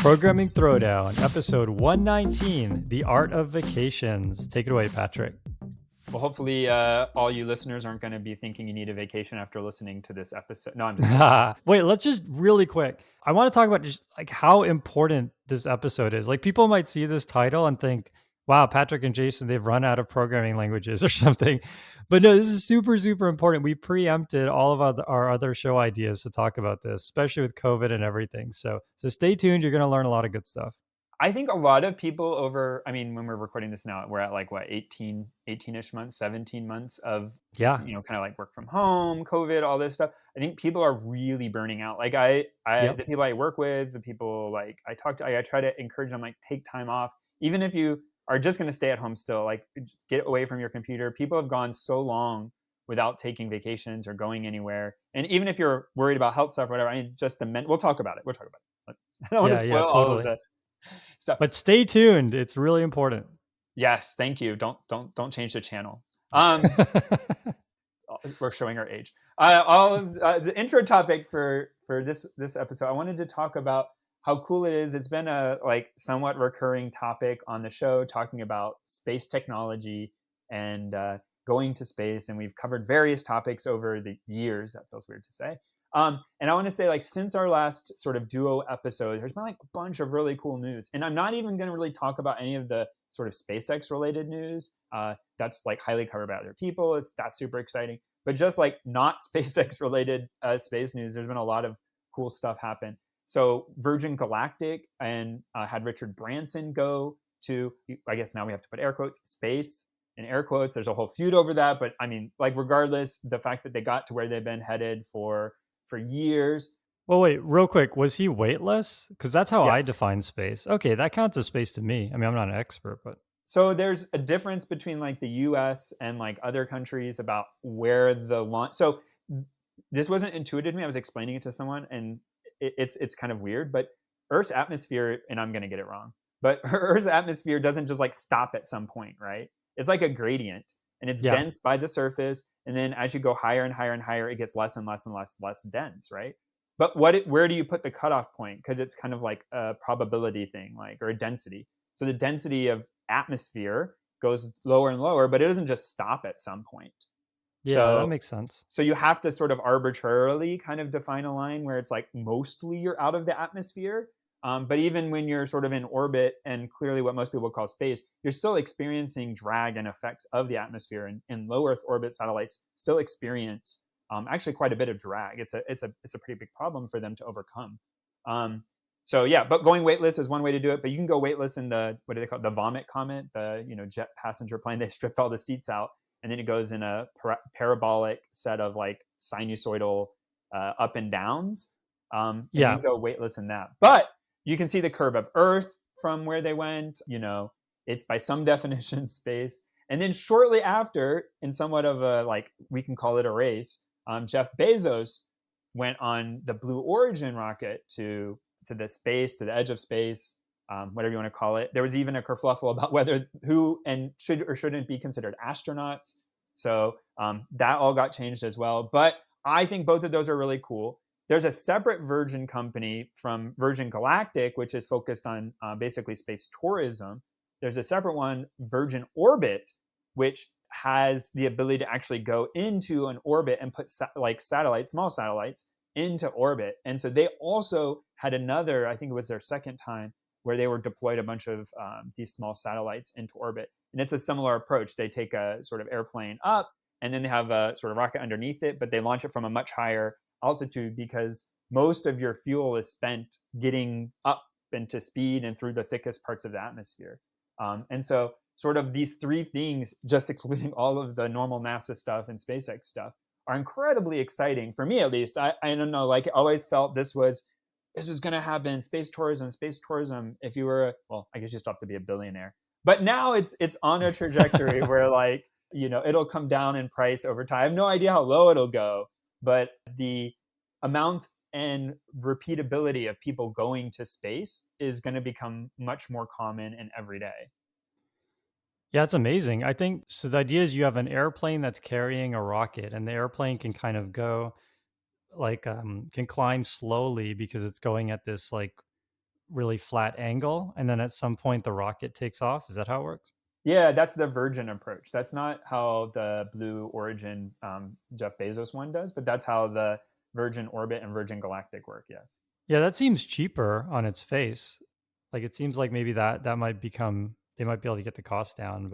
Programming Throwdown, episode 119, The Art of Vacations. Take it away, Patrick. Well, hopefully all you listeners aren't going to be thinking you need a vacation after listening to this episode. No, I'm just Wait, let's just really quick. I want to talk about just like how important this episode is. Like people might see this title and think, wow, Patrick and Jason, they've run out of programming languages or something. But no, this is super, super important. We preempted all of our other show ideas to talk about this, especially with COVID and everything. So stay tuned. You're going to learn a lot of good stuff. I think a lot of people when we're recording this now, we're at like 18-ish months, 17 months of, kind of like work from home, COVID, all this stuff. I think people are really burning out. Like the people I work with, the people like I talk to, I try to encourage them, like take time off. Even if you are just going to stay at home still, like just get away from your computer. People have gone so long without taking vacations or going anywhere. And even if you're worried about health stuff or whatever, we'll talk about it. I don't want to spoil all of the stuff. But stay tuned. It's really important. Yes, thank you. Don't change the channel. We're showing our age. The intro topic for this episode, I wanted to talk about how cool it is. It's been a somewhat recurring topic on the show, talking about space technology and going to space, and we've covered various topics over the years. That feels weird to say. And I want to say, since our last sort of duo episode, there's been a bunch of really cool news. And I'm not even going to really talk about any of the sort of SpaceX related news. That's highly covered by other people. That's super exciting. But just not SpaceX related space news, there's been a lot of cool stuff happen. So Virgin Galactic and had Richard Branson go to, I guess now we have to put air quotes, space in air quotes. There's a whole feud over that. But I mean, regardless, the fact that they got to where they've been headed for years. Well, wait, real quick. Was he weightless? Because that's how Yes. I define space. Okay, that counts as space to me. I mean, I'm not an expert, but. So there's a difference between the US and other countries about where the launch. So this wasn't intuitive to me. I was explaining it to someone and it's kind of weird, but Earth's atmosphere, and I'm going to get it wrong, but Earth's atmosphere doesn't just stop at some point, right? It's like a gradient. And it's dense by the surface. And then as you go higher and higher and higher, it gets less and less and less dense, right? But where do you put the cutoff point? Because it's kind of like a probability thing, or a density. So the density of atmosphere goes lower and lower, but it doesn't just stop at some point. Yeah, that makes sense. So you have to sort of arbitrarily kind of define a line where it's mostly you're out of the atmosphere. But even when you're sort of in orbit and clearly what most people call space, you're still experiencing drag and effects of the atmosphere. And low Earth orbit satellites still experience actually quite a bit of drag. It's a pretty big problem for them to overcome. But going weightless is one way to do it. But you can go weightless in the, what do they call it? The Vomit Comet, the jet passenger plane. They stripped all the seats out, and then it goes in a parabolic set of sinusoidal up and downs. You can go weightless in that, but you can see the curve of Earth from where they went. It's by some definition space. And then shortly after, in somewhat of a, we can call it a race, Jeff Bezos went on the Blue Origin rocket to the space, to the edge of space, whatever you want to call it. There was even a kerfluffle about who should or shouldn't be considered astronauts. So that all got changed as well. But I think both of those are really cool. There's a separate Virgin company from Virgin Galactic, which is focused on basically space tourism. There's a separate one, Virgin Orbit, which has the ability to actually go into an orbit and put small satellites into orbit. And so they also had another, I think it was their second time, where they were deployed a bunch of these small satellites into orbit. And it's a similar approach. They take a sort of airplane up, and then they have a sort of rocket underneath it, but they launch it from a much higher altitude because most of your fuel is spent getting up into speed and through the thickest parts of the atmosphere. And so sort of these three things, just excluding all of the normal NASA stuff and SpaceX stuff, are incredibly exciting for me, at least. I don't know, I always felt this was going to happen. Space tourism. If you were, I guess you still have to be a billionaire, but now it's on a trajectory where it'll come down in price over time. I have no idea how low it'll go, but the amount and repeatability of people going to space is going to become much more common and everyday. Yeah, it's amazing. I think so. The idea is you have an airplane that's carrying a rocket, and the airplane can kind of go like can climb slowly because it's going at this like really flat angle, and then at some point the rocket takes off. Is that how it works? Yeah, that's the Virgin approach. That's not how the Blue Origin Jeff Bezos one does, but that's how the Virgin Orbit and Virgin Galactic work. Yes. Yeah, that seems cheaper on its face. Like it seems like maybe that might become they might be able to get the cost down,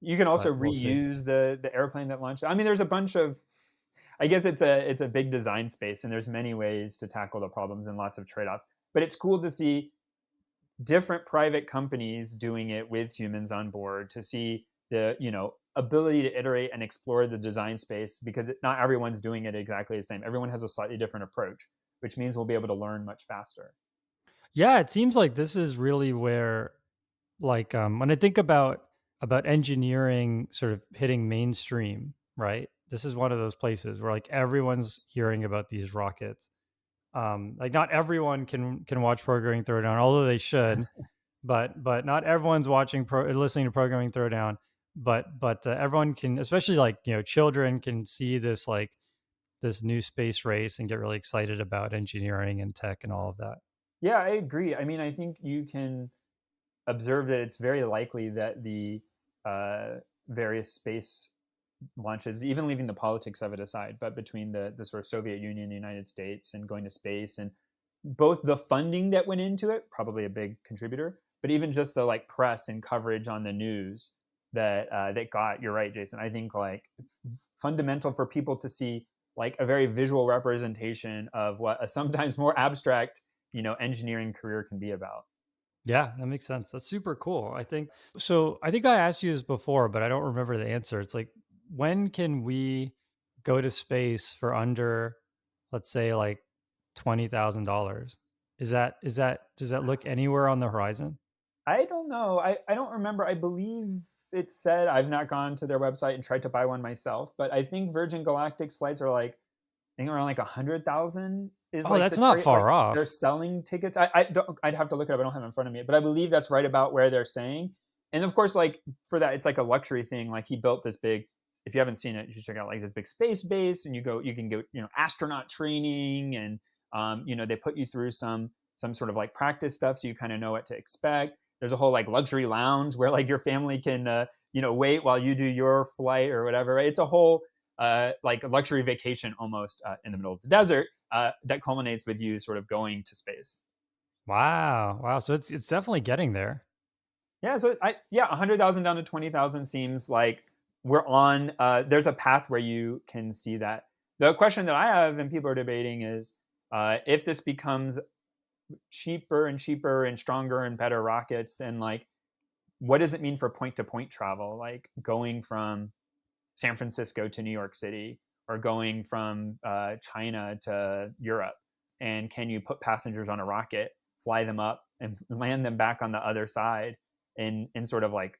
You can also but we'll see. reuse the airplane that launched. I mean, there's a bunch of. I guess it's a big design space, and there's many ways to tackle the problems and lots of trade offs. But it's cool to see different private companies doing it with humans on board to see the ability to iterate and explore the design space because not everyone's doing it exactly the same. Everyone has a slightly different approach, which means we'll be able to learn much faster. Yeah, it seems like this is really where like when I think about engineering sort of hitting mainstream, right? This is one of those places where like everyone's hearing about these rockets. Like not everyone can watch Programming Throwdown, although they should. But not everyone's watching listening to Programming Throwdown. But everyone can, especially like children can see this like this new space race and get really excited about engineering and tech and all of that. Yeah, I agree. I mean, I think you can observe that it's very likely that the various space launches, even leaving the politics of it aside, but between the sort of Soviet Union, the United States, and going to space, and both the funding that went into it, probably a big contributor, but even just the like press and coverage on the news that got. You're right, Jason. I think like it's fundamental for people to see like a very visual representation of what a sometimes more abstract, engineering career can be about. Yeah, that makes sense. That's super cool. I think so. I think I asked you this before, but I don't remember the answer. It's like, when can we go to space for under, let's say, like $20,000? Is that does that look anywhere on the horizon? I don't know. I don't remember. I believe it said I've not gone to their website and tried to buy one myself, but I think Virgin Galactic's flights are like I think around like 100,000 is Oh, like that's the not trade. Like far they're off. selling tickets. I don't. I'd have to look it up. I don't have it in front of me, but I believe that's right about where they're saying. And of course, like for that, it's like a luxury thing. Like he built this big. If you haven't seen it, you should check out like this big space base, and you can go, astronaut training, and they put you through some sort of like practice stuff, so you kind of know what to expect. There's a whole like luxury lounge where like your family can wait while you do your flight or whatever. Right? It's a whole like a luxury vacation almost in the middle of the desert that culminates with you sort of going to space. Wow, wow. So it's definitely getting there. Yeah, so 100,000 down to 20,000 seems like we're on. There's a path where you can see that. The question that I have and people are debating is if this becomes cheaper and cheaper and stronger and better rockets, then like what does it mean for point to point travel? Like going from San Francisco to New York City or going from China to Europe? And can you put passengers on a rocket, fly them up, and land them back on the other side in sort of like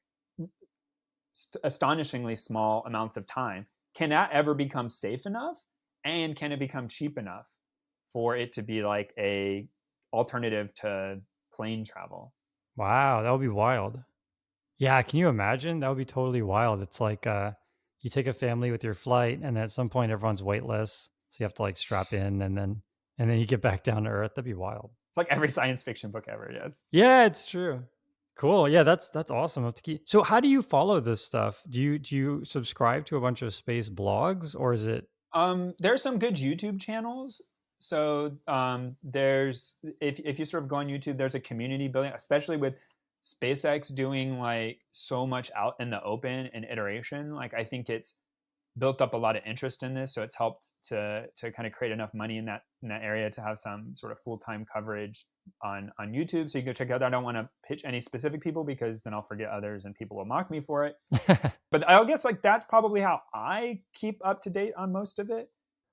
astonishingly small amounts of time? Can that ever become safe enough? And can it become cheap enough for it to be like a alternative to plane travel? Wow, that would be wild. Yeah, can you imagine? That would be totally wild. It's like you take a family with your flight, and at some point everyone's weightless, so you have to like strap in, and then you get back down to earth. That'd be wild. It's like every science fiction book ever. Yes. Yeah, it's true. Cool. Yeah, that's awesome. I'll have to so how do you follow this stuff? Do you subscribe to a bunch of space blogs, or is it? There's some good YouTube channels. So there's if you sort of go on YouTube, there's a community building, especially with SpaceX doing like so much out in the open and iteration. Like I think it's built up a lot of interest in this, so it's helped to kind of create enough money in that area to have some sort of full time coverage on YouTube. So you can go check it out. I don't want to pitch any specific people because then I'll forget others and people will mock me for it. But I guess like that's probably how I keep up to date on most of it.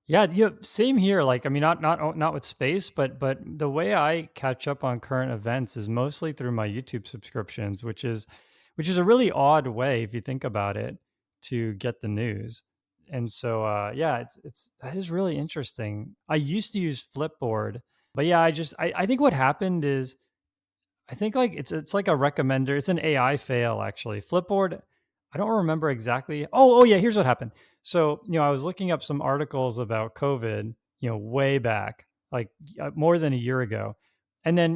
Yeah, yeah, same here. Like, I mean, not with space, but the way I catch up on current events is mostly through my YouTube subscriptions, which is a really odd way if you think about it to get the news. And so yeah, it's that is really interesting. I used to use Flipboard, but yeah, I think what happened is I think like it's like a recommender. It's an AI fail actually. Flipboard, I don't remember exactly. Oh yeah, here's what happened. So, I was looking up some articles about COVID, way back, like more than a year ago. And then,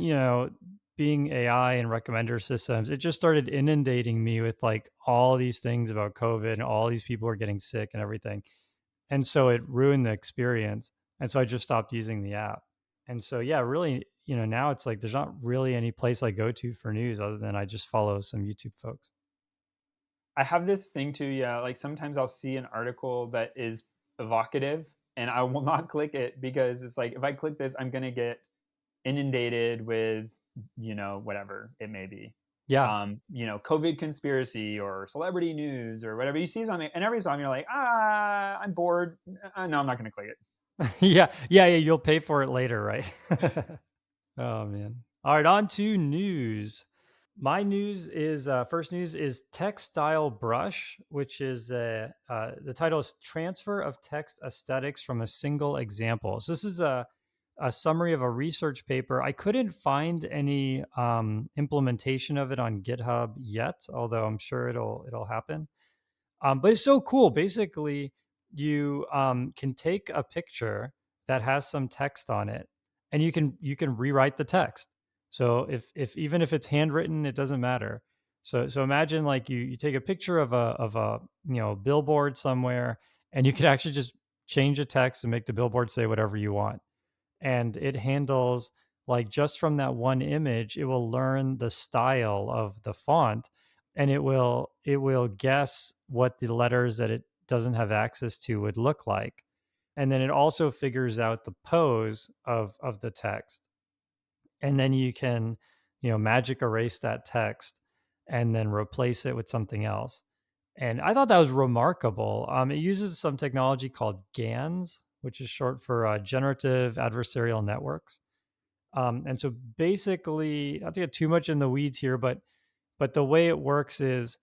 being AI and recommender systems, it just started inundating me with like all these things about COVID and all these people are getting sick and everything. And so it ruined the experience. And so I just stopped using the app. And so yeah, really, now it's like there's not really any place I go to for news other than I just follow some YouTube folks. I have this thing too, yeah. Like sometimes I'll see an article that is evocative and I will not click it because it's like if I click this, I'm gonna get inundated with, whatever it may be. Yeah. COVID conspiracy or celebrity news or whatever. You see something and every time you're like, I'm bored. No, I'm not gonna click it. Yeah, you'll pay for it later, right? Oh man. All right, on to news. My news is first news is Textile Brush, which is the title is Transfer of Text Aesthetics from a Single Example. So this is a summary of a research paper. I couldn't find any implementation of it on GitHub yet, although I'm sure it'll happen. But it's so cool. Basically, you can take a picture that has some text on it, and you can rewrite the text. So if even if it's handwritten, it doesn't matter. So imagine like you take a picture of a billboard somewhere, and you could actually just change the text and make the billboard say whatever you want. And it handles like just from that one image, it will learn the style of the font, and it will guess what the letters that it doesn't have access to would look like. And then it also figures out the pose of the text. And then you can, magic erase that text and then replace it with something else. And I thought that was remarkable. It uses some technology called GANs, which is short for generative adversarial networks. And so basically, not to get too much in the weeds here, but the way it works is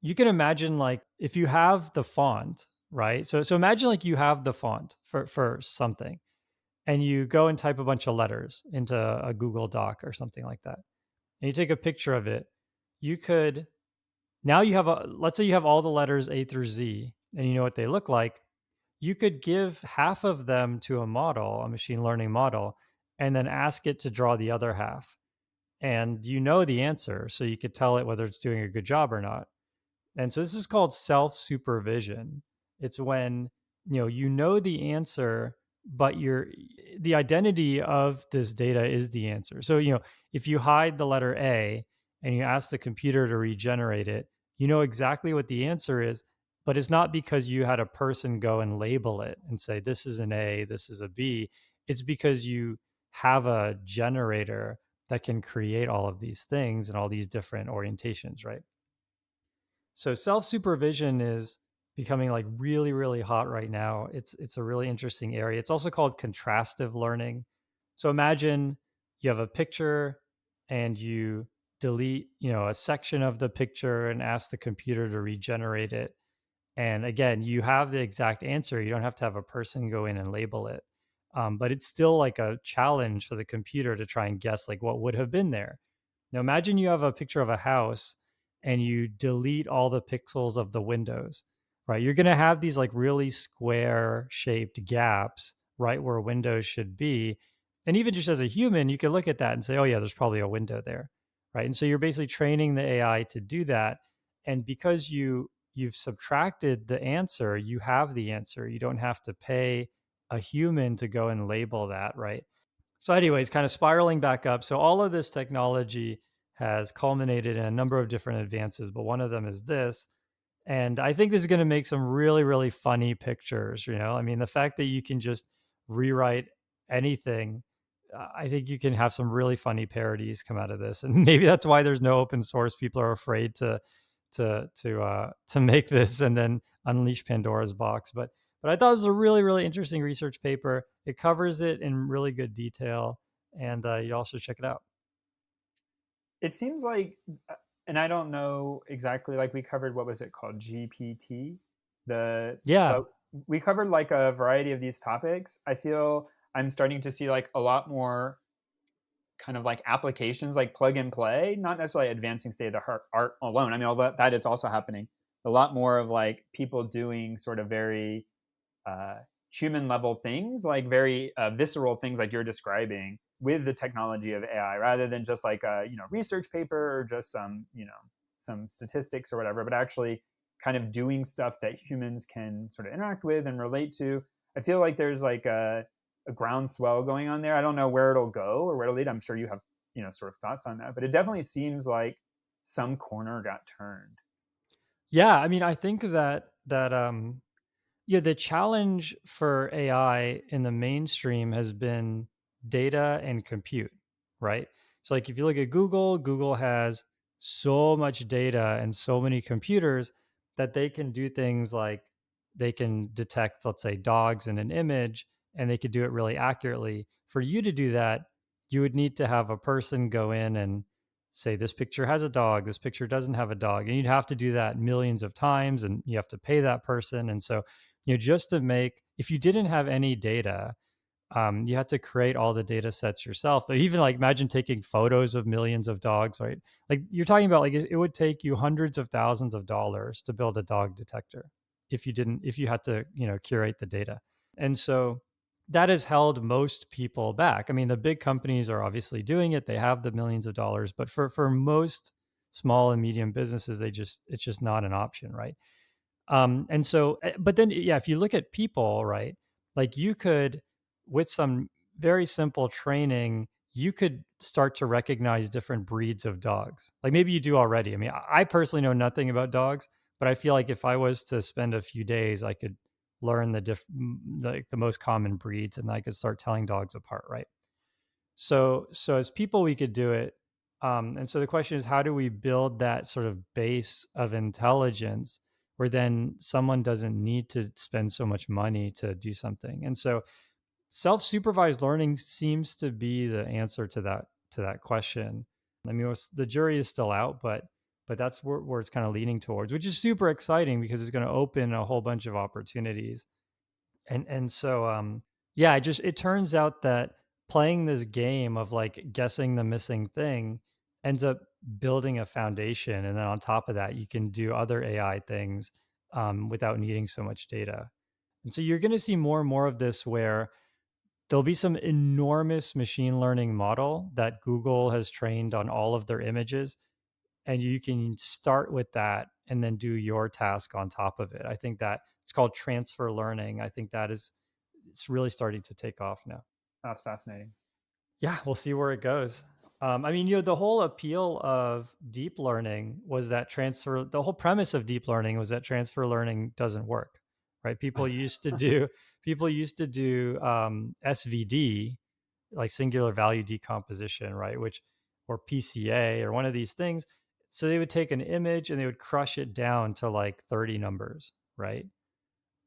you can imagine like if you have the font, right? So imagine like you have the font for something, and you go and type a bunch of letters into a Google Doc or something like that, and you take a picture of it. You could now you have a let's say you have all the letters A through Z, and you know what they look like. You could give half of them to a model, a machine learning model, and then ask it to draw the other half. And you know the answer, so you could tell it whether it's doing a good job or not. And so this is called self-supervision. It's when you know the answer, but the identity of this data is the answer. So, if you hide the letter A and you ask the computer to regenerate it, you know exactly what the answer is, but it's not because you had a person go and label it and say this is an A, this is a B. It's because you have a generator that can create all of these things and all these different orientations, right? So self-supervision is becoming like really, really hot right now. It's a really interesting area. It's also called contrastive learning. So imagine you have a picture and you delete, a section of the picture and ask the computer to regenerate it. And again, you have the exact answer. You don't have to have a person go in and label it. But it's still like a challenge for the computer to try and guess like what would have been there. Now imagine you have a picture of a house and you delete all the pixels of the windows, right? You're going to have these like really square shaped gaps right where windows should be. And even just as a human, you can look at that and say, oh, yeah, there's probably a window there, right? And so you're basically training the AI to do that. And because you've subtracted the answer, you have the answer. You don't have to pay a human to go and label that, right? So, anyways, kind of spiraling back up. So, all of this technology has culminated in a number of different advances, but one of them is this. And I think this is going to make some really, really funny pictures. I mean, the fact that you can just rewrite anything, I think you can have some really funny parodies come out of this. And maybe that's why there's no open source. People are afraid to make this and then unleash Pandora's box. But I thought it was a really, really interesting research paper. It covers it in really good detail, and you also check it out. It seems like, and I don't know exactly. Like we covered, what was it called? GPT. The Yeah. we covered like a variety of these topics. I feel I'm starting to see like a lot more kind of like applications like plug and play, not necessarily advancing state of the art alone. I mean, although that is also happening, a lot more of like people doing sort of very uh, human level things, like very visceral things like you're describing with the technology of AI, rather than just like a research paper or just some some statistics or whatever, but actually kind of doing stuff that humans can sort of interact with and relate to. I feel like there's like a groundswell going on there. I don't know where it'll go or where it'll lead. I'm sure you have sort of thoughts on that, but it definitely seems like some corner got turned. Yeah, I mean, I think yeah, the challenge for AI in the mainstream has been data and compute, right? So, like, if you look at Google, Google has so much data and so many computers that they can do things like they can detect, let's say, dogs in an image, and they could do it really accurately. For you to do that, you would need to have a person go in and say, this picture has a dog, this picture doesn't have a dog. And you'd have to do that millions of times, and you have to pay that person. And so, just to make, if you didn't have any data, you had to create all the data sets yourself. Or even like imagine taking photos of millions of dogs, right? Like you're talking about, like it would take you hundreds of thousands of dollars to build a dog detector if you had to, curate the data. And so that has held most people back. I mean, the big companies are obviously doing it. They have the millions of dollars, but for most small and medium businesses, it's just not an option, right? And so, but then, yeah, if you look at people, right, like you could, with some very simple training, you could start to recognize different breeds of dogs. Like maybe you do already. I mean, I personally know nothing about dogs, but I feel like if I was to spend a few days, I could learn like the most common breeds, and I could start telling dogs apart, right? So as people, we could do it. And so the question is, how do we build that sort of base of intelligence where then someone doesn't need to spend so much money to do something? And so self-supervised learning seems to be the answer to that question. I mean, the jury is still out, but that's where it's kind of leaning towards, which is super exciting because it's going to open a whole bunch of opportunities. And so, yeah, it turns out that playing this game of, like, guessing the missing thing ends up building a foundation, and then on top of that, you can do other AI things, without needing so much data. And so you're gonna see more and more of this where there'll be some enormous machine learning model that Google has trained on all of their images, and you can start with that and then do your task on top of it. I think that it's called transfer learning. I think that is it's really starting to take off now. That's fascinating. Yeah, we'll see where it goes. I mean, the whole appeal of deep learning was that the whole premise of deep learning was that transfer learning doesn't work, right? People used to do SVD, like singular value decomposition, right? Or PCA or one of these things. So they would take an image and they would crush it down to like 30 numbers, right?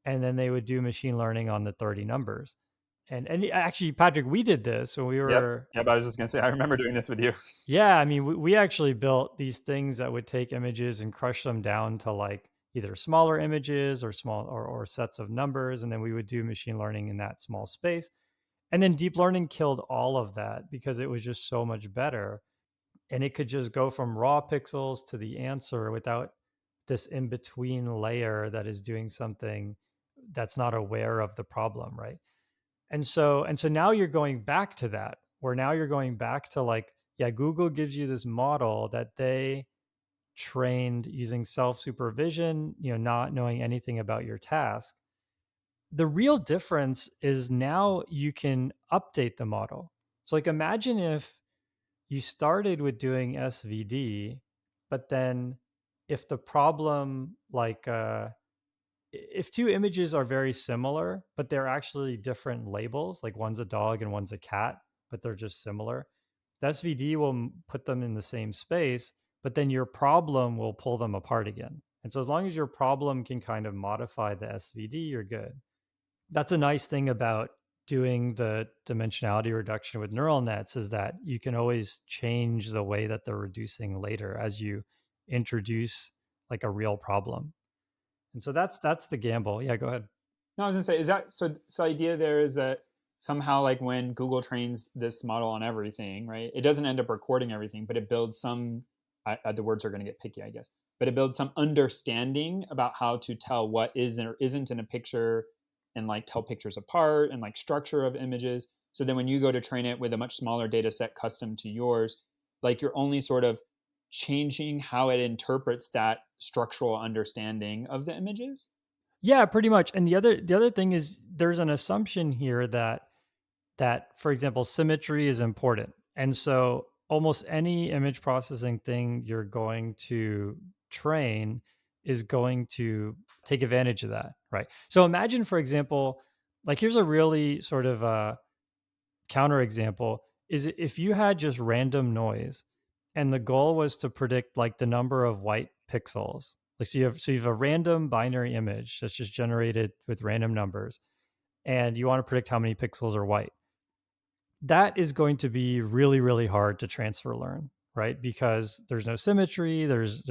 And then they would do machine learning on the 30 numbers. And actually, Patrick, we did this when we Yep. were, Yep. I was just gonna say I remember doing this with you. yeah, I mean, we actually built these things that would take images and crush them down to like either smaller images or or sets of numbers, and then we would do machine learning in that small space. And then deep learning killed all of that because it was just so much better, and it could just go from raw pixels to the answer without this in between layer that is doing something that's not aware of the problem, right? And so now you're going back to that, where now you're going back to like, yeah, Google gives you this model that they trained using self supervision, not knowing anything about your task. The real difference is now you can update the model. So like imagine if you started with doing SVD, but then if the problem, like if two images are very similar, but they're actually different labels, like one's a dog and one's a cat, but they're just similar, the SVD will put them in the same space, but then your problem will pull them apart again. And so as long as your problem can kind of modify the SVD, you're good. That's a nice thing about doing the dimensionality reduction with neural nets, is that you can always change the way that they're reducing later as you introduce like a real problem. And so that's the gamble. Yeah, go ahead. No, I was gonna say, is that so? So, idea there is that somehow, like when Google trains this model on everything, right? It doesn't end up recording everything, but it builds some. The words are going to get picky, I guess, but it builds some understanding about how to tell what is or isn't in a picture, and like tell pictures apart, and like structure of images. So then, when you go to train it with a much smaller data set custom to yours, like you're only sort of changing how it interprets that structural understanding of the images. Yeah, pretty much. And the other thing is there's an assumption here that, for example, symmetry is important. And so almost any image processing thing you're going to train is going to take advantage of that, right? So imagine, for example, like here's a really sort of counter example is if you had just random noise and the goal was to predict like the number of white pixels. Like so you have a random binary image that's just generated with random numbers and you want to predict how many pixels are white. That is going to be really really hard to transfer learn, right? Because there's no symmetry, there's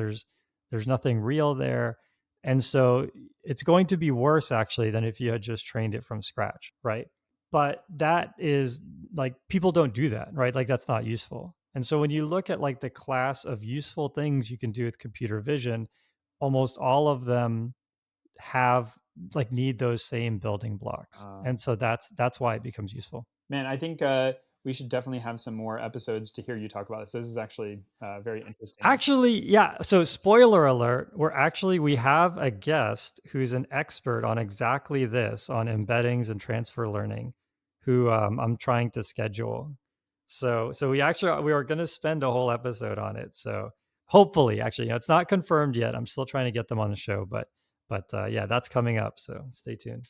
nothing real there. And so it's going to be worse actually than if you had just trained it from scratch, right? But that is like people don't do that, right? Like that's not useful. And so when you look at like the class of useful things you can do with computer vision, almost all of them have like need those same building blocks. Uh, And so that's why it becomes useful. Man, I think we should definitely have some more episodes to hear you talk about this. This is actually very interesting. Actually, yeah. So, spoiler alert, we have a guest who's an expert on exactly this, on embeddings and transfer learning, who I'm trying to schedule. So we are going to spend a whole episode on it. So, hopefully, actually, it's not confirmed yet. I'm still trying to get them on the show, but yeah, that's coming up. So, stay tuned.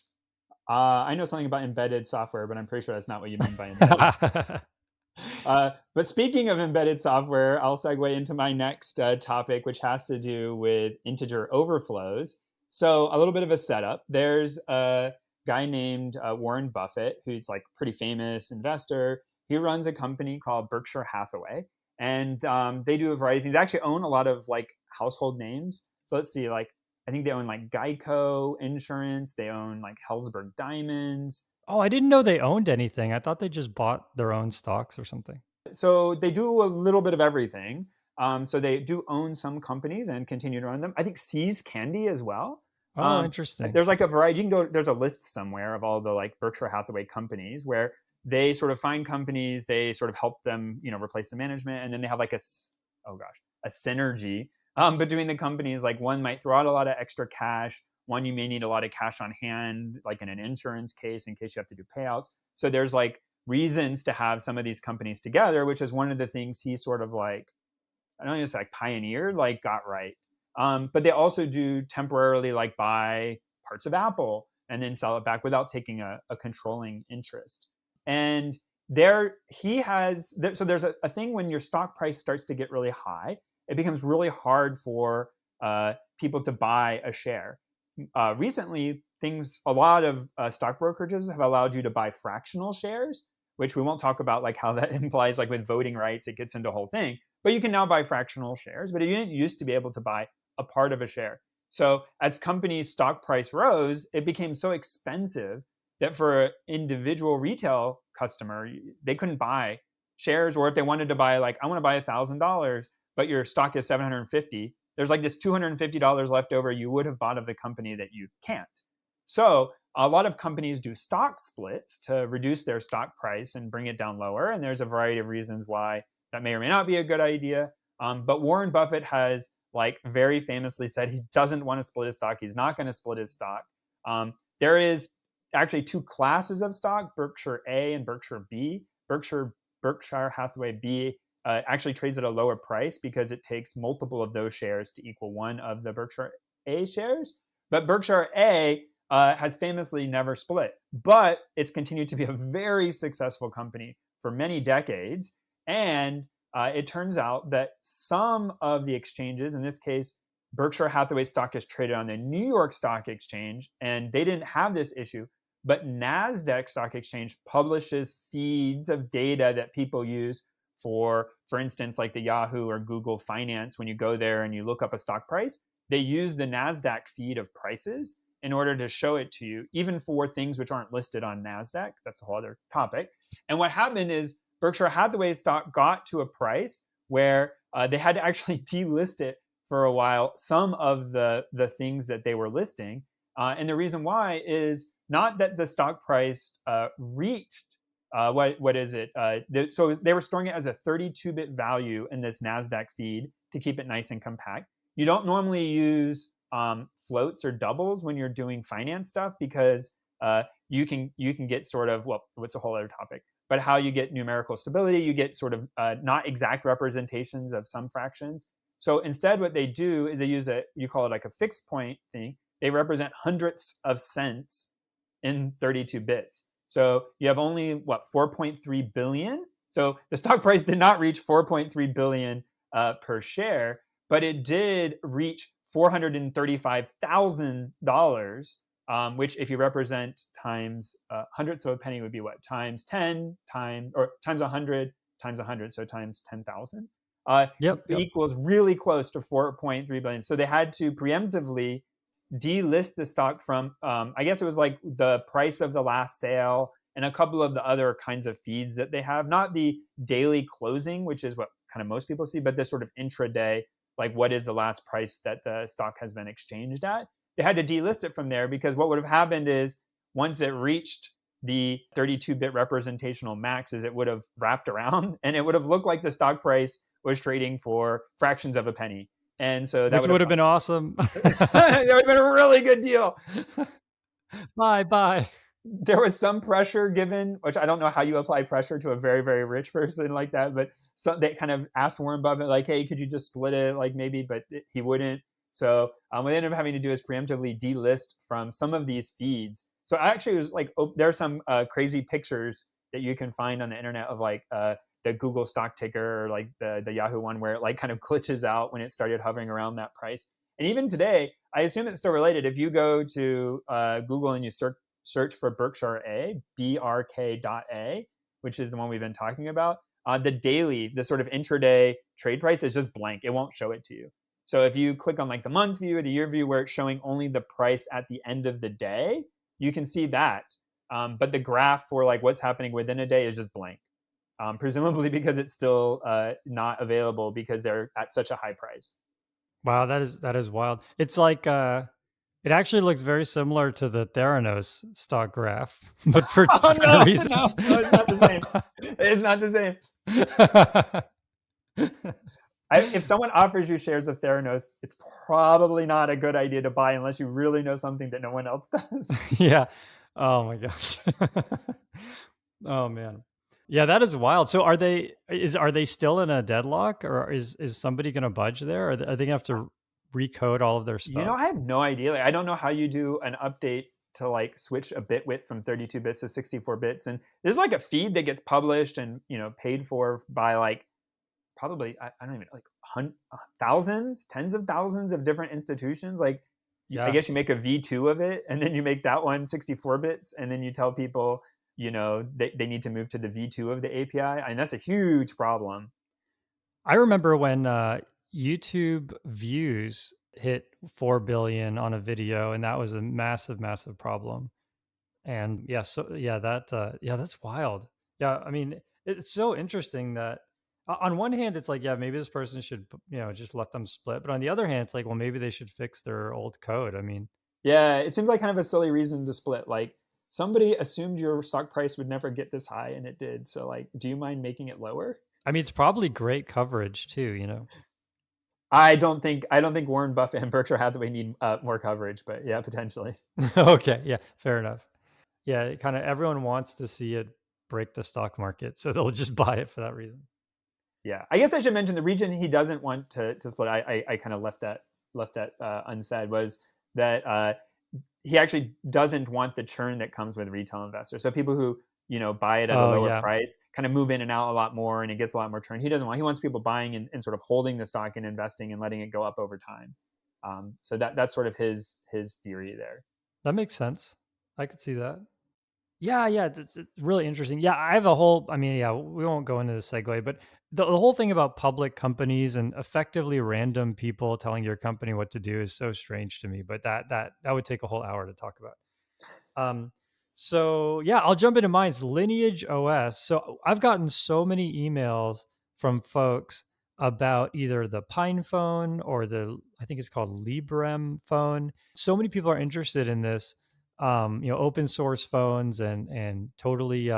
I know something about embedded software, but I'm pretty sure that's not what you mean by embedded. But speaking of embedded software, I'll segue into my next topic, which has to do with integer overflows. So, a little bit of a setup. There's a guy named Warren Buffett, who's like a pretty famous investor. He runs a company called Berkshire Hathaway, and they do a variety of things. They actually own a lot of like household names. So let's see, like I think they own like Geico Insurance. They own like Hellsberg Diamonds. Oh, I didn't know they owned anything. I thought they just bought their own stocks or something. So they do a little bit of everything. So they do own some companies and continue to own them. I think See's Candy as well. Oh, Um, interesting. there's like a variety. You can go. There's a list somewhere of all the like Berkshire Hathaway companies where they sort of find companies, they sort of help them, replace the management, and then they have like oh gosh, a synergy between the companies. Like one might throw out a lot of extra cash. One you may need a lot of cash on hand, like in an insurance case, in case you have to do payouts. So there's like reasons to have some of these companies together, which is one of the things he sort of like, I don't know, it's like pioneered, like got right. But they also do temporarily like buy parts of Apple and then sell it back without taking a controlling interest. And there he has, so there's a thing when your stock price starts to get really high, it becomes really hard for people to buy a share. Recently, a lot of stock brokerages have allowed you to buy fractional shares, which we won't talk about, like how that implies, like with voting rights, it gets into a whole thing. But you can now buy fractional shares, but you didn't used to be able to buy a part of a share. So as companies' stock price rose, it became so expensive that for an individual retail customer, they couldn't buy shares. Or if they wanted to buy, like, I want to buy $1,000, but your stock is 750, there's like this $250 left over you would have bought of the company that you can't. So a lot of companies do stock splits to reduce their stock price and bring it down lower. And there's a variety of reasons why that may or may not be a good idea. But Warren Buffett has like very famously said he doesn't want to split his stock. He's not going to split his stock. There is actually two classes of stock, Berkshire A and Berkshire B. Berkshire Hathaway B actually trades at a lower price because it takes multiple of those shares to equal one of the Berkshire A shares. But Berkshire A has famously never split, but it's continued to be a very successful company for many decades. And it turns out that some of the exchanges, in this case, Berkshire Hathaway stock is traded on the New York Stock Exchange, and they didn't have this issue. But NASDAQ Stock Exchange publishes feeds of data that people use for instance, like the Yahoo or Google Finance. When you go there and you look up a stock price, they use the NASDAQ feed of prices. in order to show it to you, even for things which aren't listed on NASDAQ. That's a whole other topic. And what happened is Berkshire Hathaway stock got to a price where they had to actually delist it for a while, some of the things that they were listing. And the reason why is not that the stock price reached what is it? So they were storing it as a 32-bit value in this NASDAQ feed to keep it nice and compact. You don't normally use floats or doubles when you're doing finance stuff because you can get sort of, well, what's a whole other topic, but how you get numerical stability, you get sort of not exact representations of some fractions. So instead, what they do is they use you call it like a fixed point thing. They represent hundredths of cents in 32 bits. So you have only, 4.3 billion? So the stock price did not reach 4.3 billion per share, but it did reach $435,000, which if you represent times hundredths of a penny would be what? Times 10 times 100 times 100, so times 10,000. Yep. Equals really close to 4.3 billion. So they had to preemptively delist the stock from, I guess it was like the price of the last sale and a couple of the other kinds of feeds that they have. Not the daily closing, which is what kind of most people see, but this sort of intraday, like what is the last price that the stock has been exchanged at. They had to delist it from there because what would have happened is once it reached the 32-bit representational max is it would have wrapped around and it would have looked like the stock price was trading for fractions of a penny. And so that Which would have been awesome. that would have been a really good deal. Bye. There was some pressure given, which I don't know how you apply pressure to a very, very rich person like that, but they kind of asked Warren Buffett, like, hey, could you just split it? Like maybe, but he wouldn't. So what they ended up having to do is preemptively delist from some of these feeds. So I actually was like, there are some crazy pictures that you can find on the internet of like the Google stock ticker or like the Yahoo one where it like kind of glitches out when it started hovering around that price. And even today, I assume it's still related. If you go to Google and you search for Berkshire A, BRK.A, which is the one we've been talking about, the sort of intraday trade price is just blank. It won't show it to you. So if you click on like the month view or the year view where it's showing only the price at the end of the day, you can see that. But the graph for like what's happening within a day is just blank. Presumably because it's still not available because they're at such a high price. Wow, that is wild. It's like it actually looks very similar to the Theranos stock graph, but for Oh different no, reasons. it's not the same. It's not the same. If someone offers you shares of Theranos, it's probably not a good idea to buy unless you really know something that no one else does. Yeah. Oh my gosh. Oh man. Yeah, that is wild. So are they still in a deadlock or is somebody going to budge there? Are they going to have to recode all of their stuff? I have no idea. Like, I don't know how you do an update to like switch a bit width from 32 bits to 64 bits. And there's like a feed that gets published and paid for by like probably I don't even like thousands, tens of thousands of different institutions. Like I Yeah. guess you make a V2 of it and then you make that one 64 bits and then you tell people they need to move to the V2 of the API. And that's a huge problem. I remember when YouTube views hit 4 billion on a video and that was a massive problem. And yeah, so yeah, that's wild. Yeah, I mean, it's so interesting that on one hand, it's like, yeah, maybe this person should, just let them split. But on the other hand, it's like, well, maybe they should fix their old code. I mean, Yeah, it seems like kind of a silly reason to split. Like somebody assumed your stock price would never get this high and it did. So like, do you mind making it lower? it's probably great coverage too. I don't think Warren Buffett and Berkshire Hathaway need more coverage, but yeah, potentially. Okay, yeah, fair enough. Yeah, kind of everyone wants to see it break the stock market, so they'll just buy it for that reason. Yeah, I guess I should mention the region he doesn't want to split. I kind of left that unsaid was that he actually doesn't want the churn that comes with retail investors. So people who buy it at a Oh lower yeah, price kind of move in and out a lot more, and it gets a lot more churn. He wants people buying and sort of holding the stock and investing and letting it go up over time. So that's sort of his theory there. that makes sense. I could see that. Yeah, yeah, it's really interesting. Yeah, I have a whole I mean, yeah, we won't go into the segue, but the whole thing about public companies and effectively random people telling your company what to do is so strange to me, but that would take a whole hour to talk about. Um, so yeah, I'll jump into mine. It's Lineage OS. So I've gotten so many emails from folks about either the Pine phone or the I think it's called Librem phone. So many people are interested in this. Open source phones and totally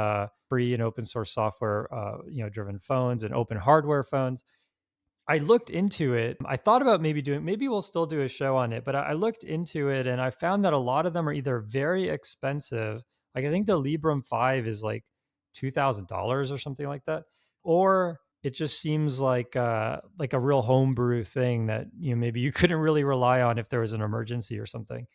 free and open source software, driven phones and open hardware phones. I looked into it. I thought about maybe we'll still do a show on it, but I looked into it and I found that a lot of them are either very expensive. Like I think the Librem 5 is like $2,000 or something like that. Or it just seems like a real homebrew thing that maybe you couldn't really rely on if there was an emergency or something.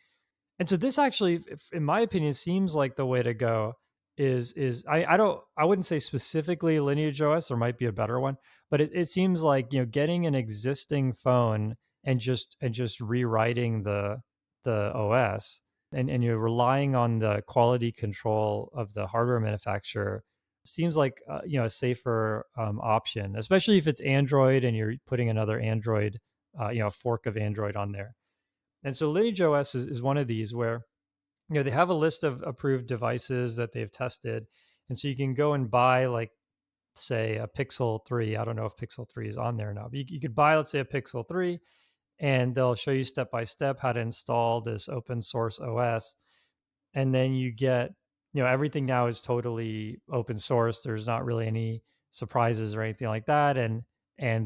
And so this actually, in my opinion, seems like the way to go. I wouldn't say specifically Lineage OS. There might be a better one, but it seems like getting an existing phone and just rewriting the OS and you're relying on the quality control of the hardware manufacturer seems like a safer option, especially if it's Android and you're putting another Android, fork of Android on there. And so Lineage OS is one of these where they have a list of approved devices that they've tested, and so you can go and buy like say a Pixel 3. I don't know if Pixel 3 is on there now, but you could buy let's say a Pixel 3, and they'll show you step by step how to install this open source OS, and then you get everything now is totally open source. There's not really any surprises or anything like that, and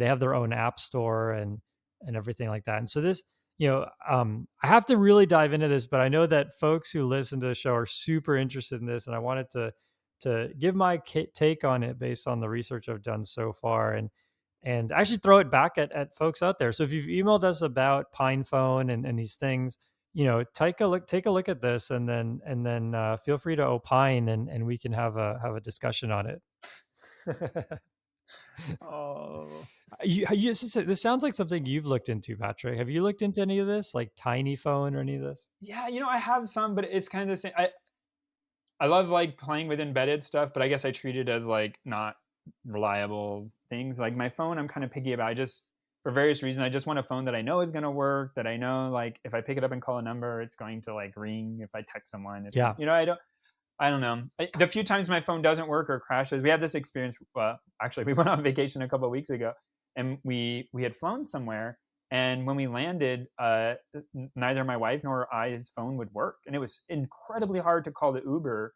they have their own app store and everything like that. And so this I have to really dive into this, but I know that folks who listen to the show are super interested in this, and I wanted to give my take on it based on the research I've done so far, and actually throw it back at folks out there. So if you've emailed us about PinePhone and these things, take a look at this, and then feel free to opine, and we can have a discussion on it. Oh. This sounds like something you've looked into, Patrick. Have you looked into any of this, like Tiny Phone or any of this? Yeah, I have some, but it's kind of the same. I love like playing with embedded stuff, but I guess I treat it as like not reliable things. Like my phone, I'm kind of picky about. I just for various reasons, I just want a phone that I know is going to work. That I know, like, if I pick it up and call a number, it's going to like ring. If I text someone, it's going. Yeah. I don't know. The few times my phone doesn't work or crashes, we had this experience. Actually, we went on vacation a couple of weeks ago, and we had flown somewhere. And when we landed, neither my wife nor I's phone would work, and it was incredibly hard to call the Uber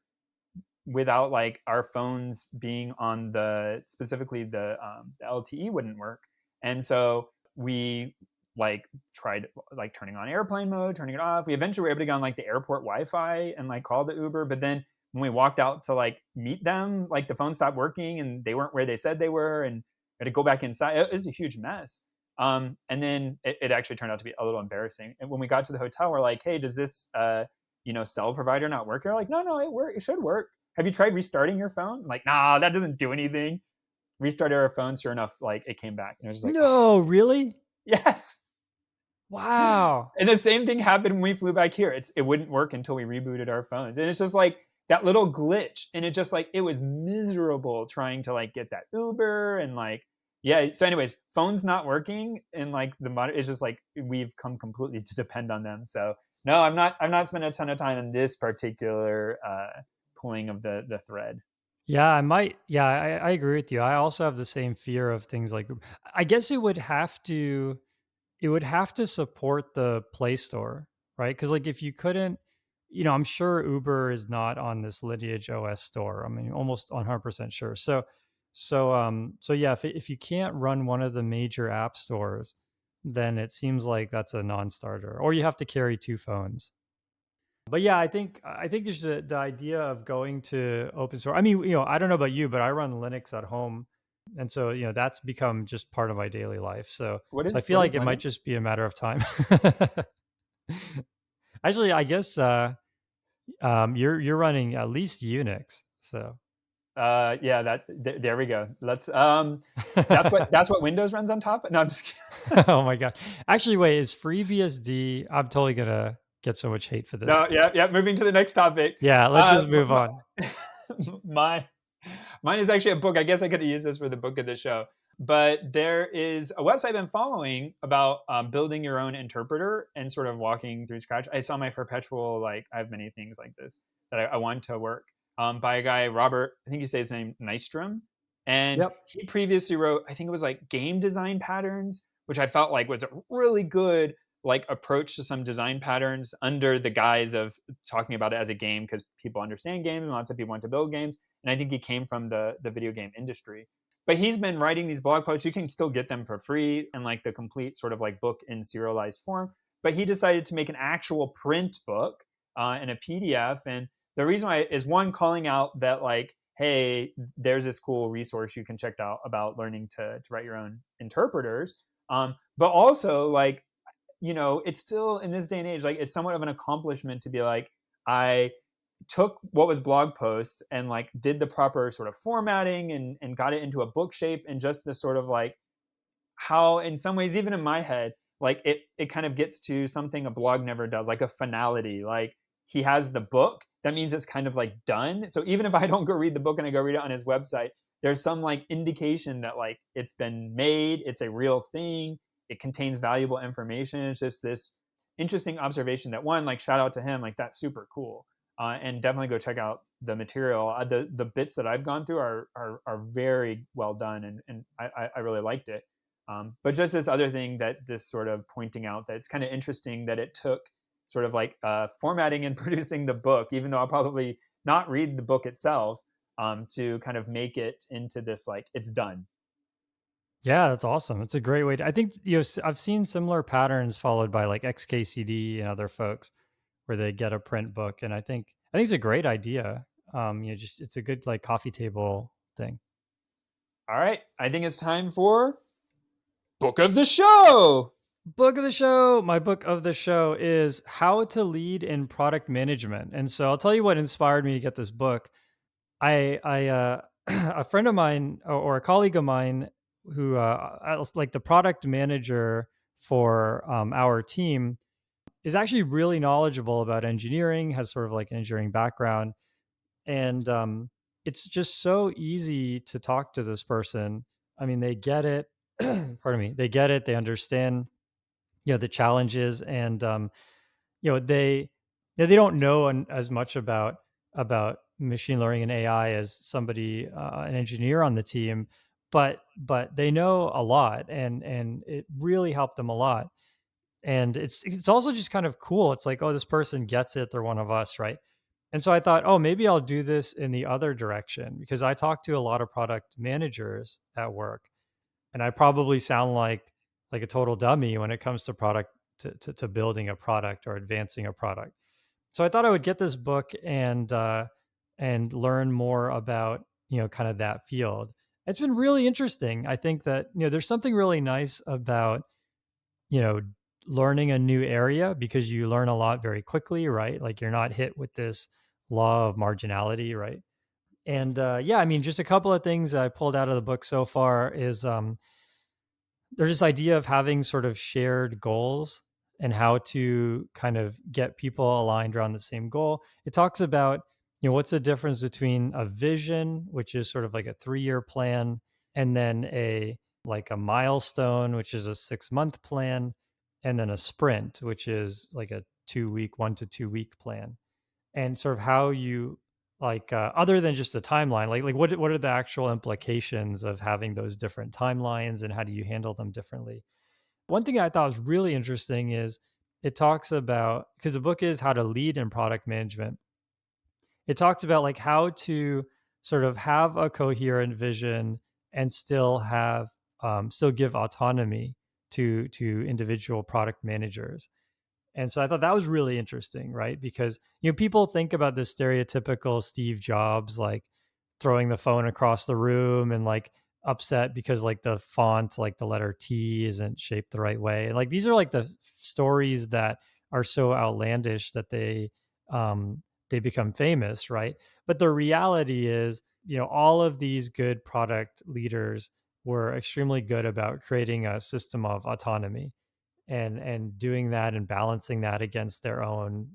without like our phones being on specifically the LTE wouldn't work. And so we like tried like turning on airplane mode, turning it off. We eventually were able to get on like the airport Wi-Fi and like call the Uber. But then when we walked out to like meet them, like the phone stopped working and they weren't where they said they were, and we had to go back inside. It was a huge mess. And then it actually turned out to be a little embarrassing. And when we got to the hotel, we're like, "Hey, does this cell provider not work?" They're like, "No, it should work. Have you tried restarting your phone?" I'm like, "Nah, that doesn't do anything." Restarted our phone, sure enough, like it came back. And it was just like, oh, No, really? yes. Wow. And the same thing happened when we flew back here. It wouldn't work until we rebooted our phones. And it's just like that little glitch. And it just like it was miserable trying to like get that Uber and like yeah. So, anyways, phones not working and like the modern it's just like we've come completely to depend on them. So no, I'm not spending a ton of time in this particular pulling of the thread. Yeah, I might. Yeah, I agree with you. I also have the same fear of things like I guess it would have to support the Play Store, right? Because like if you couldn't, I'm sure Uber is not on this Lineage OS store. I mean, almost 100% sure. So yeah, if you can't run one of the major app stores, then it seems like that's a non-starter, or you have to carry two phones. But yeah, I think just the idea of going to open source. I mean, I don't know about you, but I run Linux at home, and so that's become just part of my daily life. So What so I is feel what like is it might Linux? just be a matter of time. Actually, I guess you're running at least Unix. So Yeah, there we go. Let's that's what Windows runs on top. No, I'm just kidding. oh my god. Actually, wait, is FreeBSD? I'm totally gonna get so much hate for this. No, yeah, yeah. Moving to the next topic. Yeah, let's Uh, just move on. my mine is actually a book. I guess I could use this for the book of the show. But there is a website I've been following about building your own interpreter and sort of walking through scratch. It's on my perpetual, like, I have many things like this that I want to work by a guy, Robert, I think you say his name, Nystrom. And Yep. he previously wrote, I think it was like game design patterns, which I felt like was a really good like approach to some design patterns under the guise of talking about it as a game because people understand games and lots of people want to build games. And I think he came from the video game industry. But he's been writing these blog posts. You can still get them for free and like the complete sort of like book in serialized form. But he decided to make an actual print book in a PDF. And the reason why is one calling out that like, hey, there's this cool resource you can check out about learning to write your own interpreters. But also like it's still in this day and age, like it's somewhat of an accomplishment to be like, I took what was blog posts and like did the proper sort of formatting and got it into a book shape and just the sort of like how in some ways, even in my head, like it kind of gets to something a blog never does, like a finality. Like he has the book, that means it's kind of like done. So even if I don't go read the book and I go read it on his website, there's some like indication that like it's been made, it's a real thing, it contains valuable information. It's just this interesting observation that one, like shout out to him, like that's super cool. And definitely go check out the material. The bits that I've gone through are very well done, and I really liked it. But just this other thing that this sort of pointing out that it's kind of interesting that it took sort of like formatting and producing the book, even though I'll probably not read the book itself, to kind of make it into this like it's done. Yeah, that's awesome. It's a great way to, I think, I've seen similar patterns followed by like XKCD and other folks where they get a print book. And I think it's a great idea. Just, it's a good like coffee table thing. All right, I think it's time for book of the show. Book of the show. My book of the show is How to Lead in Product Management. And so I'll tell you what inspired me to get this book. I a friend of mine or a colleague of mine who I was like the product manager for our team is actually really knowledgeable about engineering, has sort of like an engineering background, and it's just so easy to talk to this person. I mean, they get it. Pardon me. They get it. They understand, the challenges, and they they don't know as much about machine learning and AI as somebody an engineer on the team, but they know a lot, and it really helped them a lot. And it's also just kind of cool. It's like, oh, this person gets it. They're one of us, right? And so I thought, oh, maybe I'll do this in the other direction because I talk to a lot of product managers at work, and I probably sound like a total dummy when it comes to product to building a product or advancing a product. So I thought I would get this book and learn more about kind of that field. It's been really interesting. I think that there's something really nice about you know learning a new area because you learn a lot very quickly, right? Like you're not hit with this law of marginality, right? And yeah, I mean, just a couple of things I pulled out of the book so far is there's this idea of having sort of shared goals and how to kind of get people aligned around the same goal. It talks about, what's the difference between a vision, which is sort of like a 3-year plan, and then a milestone, which is a 6-month plan, and then a sprint, which is like a 2-week, 1 to 2 week plan, and sort of how you other than just the timeline, like what are the actual implications of having those different timelines and how do you handle them differently. One thing I thought was really interesting is it talks about, because the book is How to Lead in Product Management, it talks about like how to sort of have a coherent vision and still give autonomy to individual product managers. And so I thought that was really interesting, right? Because people think about this stereotypical Steve Jobs, like throwing the phone across the room and like upset because like the font, like the letter T isn't shaped the right way. And like these are like the stories that are so outlandish that they become famous, right? But the reality is, all of these good product leaders were extremely good about creating a system of autonomy. and doing that and balancing that against their own,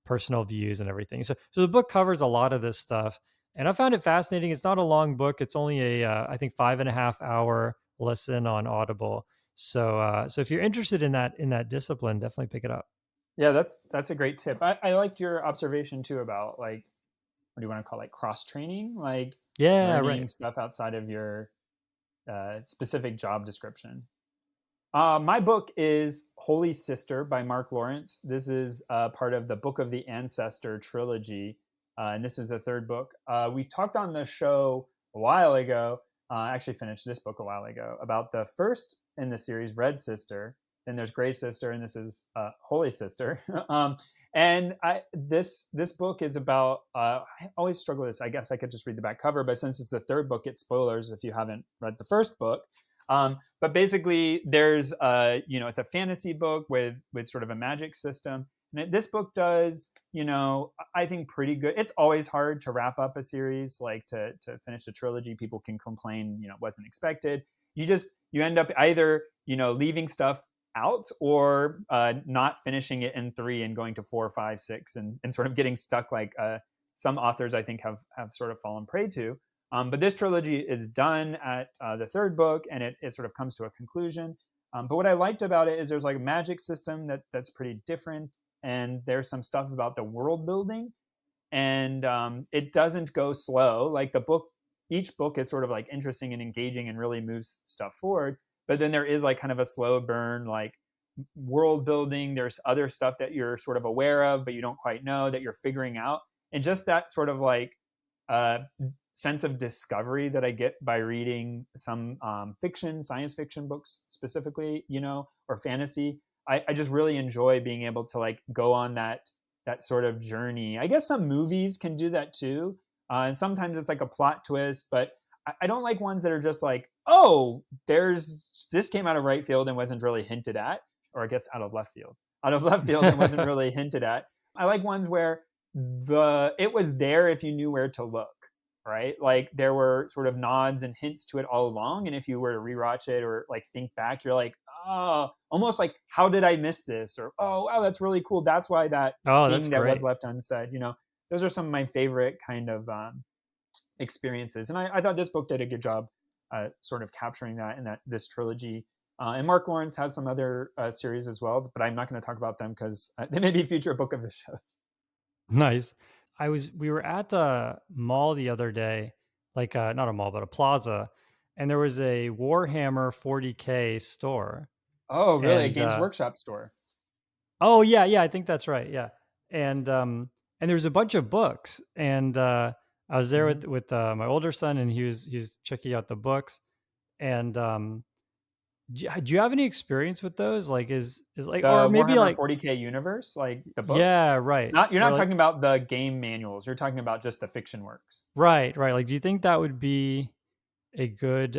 personal views and everything. So the book covers a lot of this stuff, and I found it fascinating. It's not a long book. It's only I think 5.5 hour listen on Audible. So if you're interested in that discipline, definitely pick it up. Yeah, that's a great tip. I liked your observation too about like what do you want to call like cross training, like Yeah, learning right. stuff outside of your specific job description. My book is Holy Sister by Mark Lawrence. This is part of the Book of the Ancestor trilogy, and this is the third book. We talked on the show a while ago. I actually finished this book a while ago about the first in the series, Red Sister. Then there's Gray Sister, and this is Holy Sister. And this book is about. I always struggle with this. I guess I could just read the back cover, but since it's the third book, it's spoilers if you haven't read the first book. But basically, there's it's a fantasy book with sort of a magic system, and this book does, I think pretty good. It's always hard to wrap up a series, like to finish a trilogy. People can complain, wasn't expected. You end up either leaving stuff out or not finishing it in three and going to four, five, six, and sort of getting stuck like some authors I think have sort of fallen prey to. But this trilogy is done at the third book, and it sort of comes to a conclusion. But what I liked about it is there's like a magic system that's pretty different, and there's some stuff about the world building, and it doesn't go slow. Like each book is sort of like interesting and engaging and really moves stuff forward. But then there is like kind of a slow burn, like world building. There's other stuff that you're sort of aware of, but you don't quite know that you're figuring out, and just that sort of like uh, sense of discovery that I get by reading some fiction, science fiction books specifically, or fantasy. I just really enjoy being able to like go on that sort of journey. I guess some movies can do that too, and sometimes it's like a plot twist, but I don't like ones that are just like, oh, there's this came out of right field and wasn't really hinted at, or I guess out of left field and wasn't really hinted at. I like ones where it was there if you knew where to look, right? Like there were sort of nods and hints to it all along. And if you were to rewatch it or like think back, you're like, oh, almost like, how did I miss this? Or, oh, wow, that's really cool. That's why that Oh, that's thing that was great. left unsaid, those are some of my favorite kind of experiences. And I thought this book did a good job sort of capturing that in this trilogy. And Mark Lawrence has some other series as well, but I'm not going to talk about them because they may be future book of the shows. Nice. We were at a mall the other day, like not a mall, but a plaza, and there was a Warhammer 40K store. Oh, really? A And Games Workshop store? oh yeah, yeah, I think that's right. Yeah. And and there's a bunch of books, and I was there Hmm. with my older son, and he was checking out the books. And do you have any experience with those? Like is like, or The maybe Warhammer like, 40K universe, like the books? yeah, right. Not You're Or not like, talking about the game manuals. You're talking about just the fiction works. right, right. Like, do you think that would be a good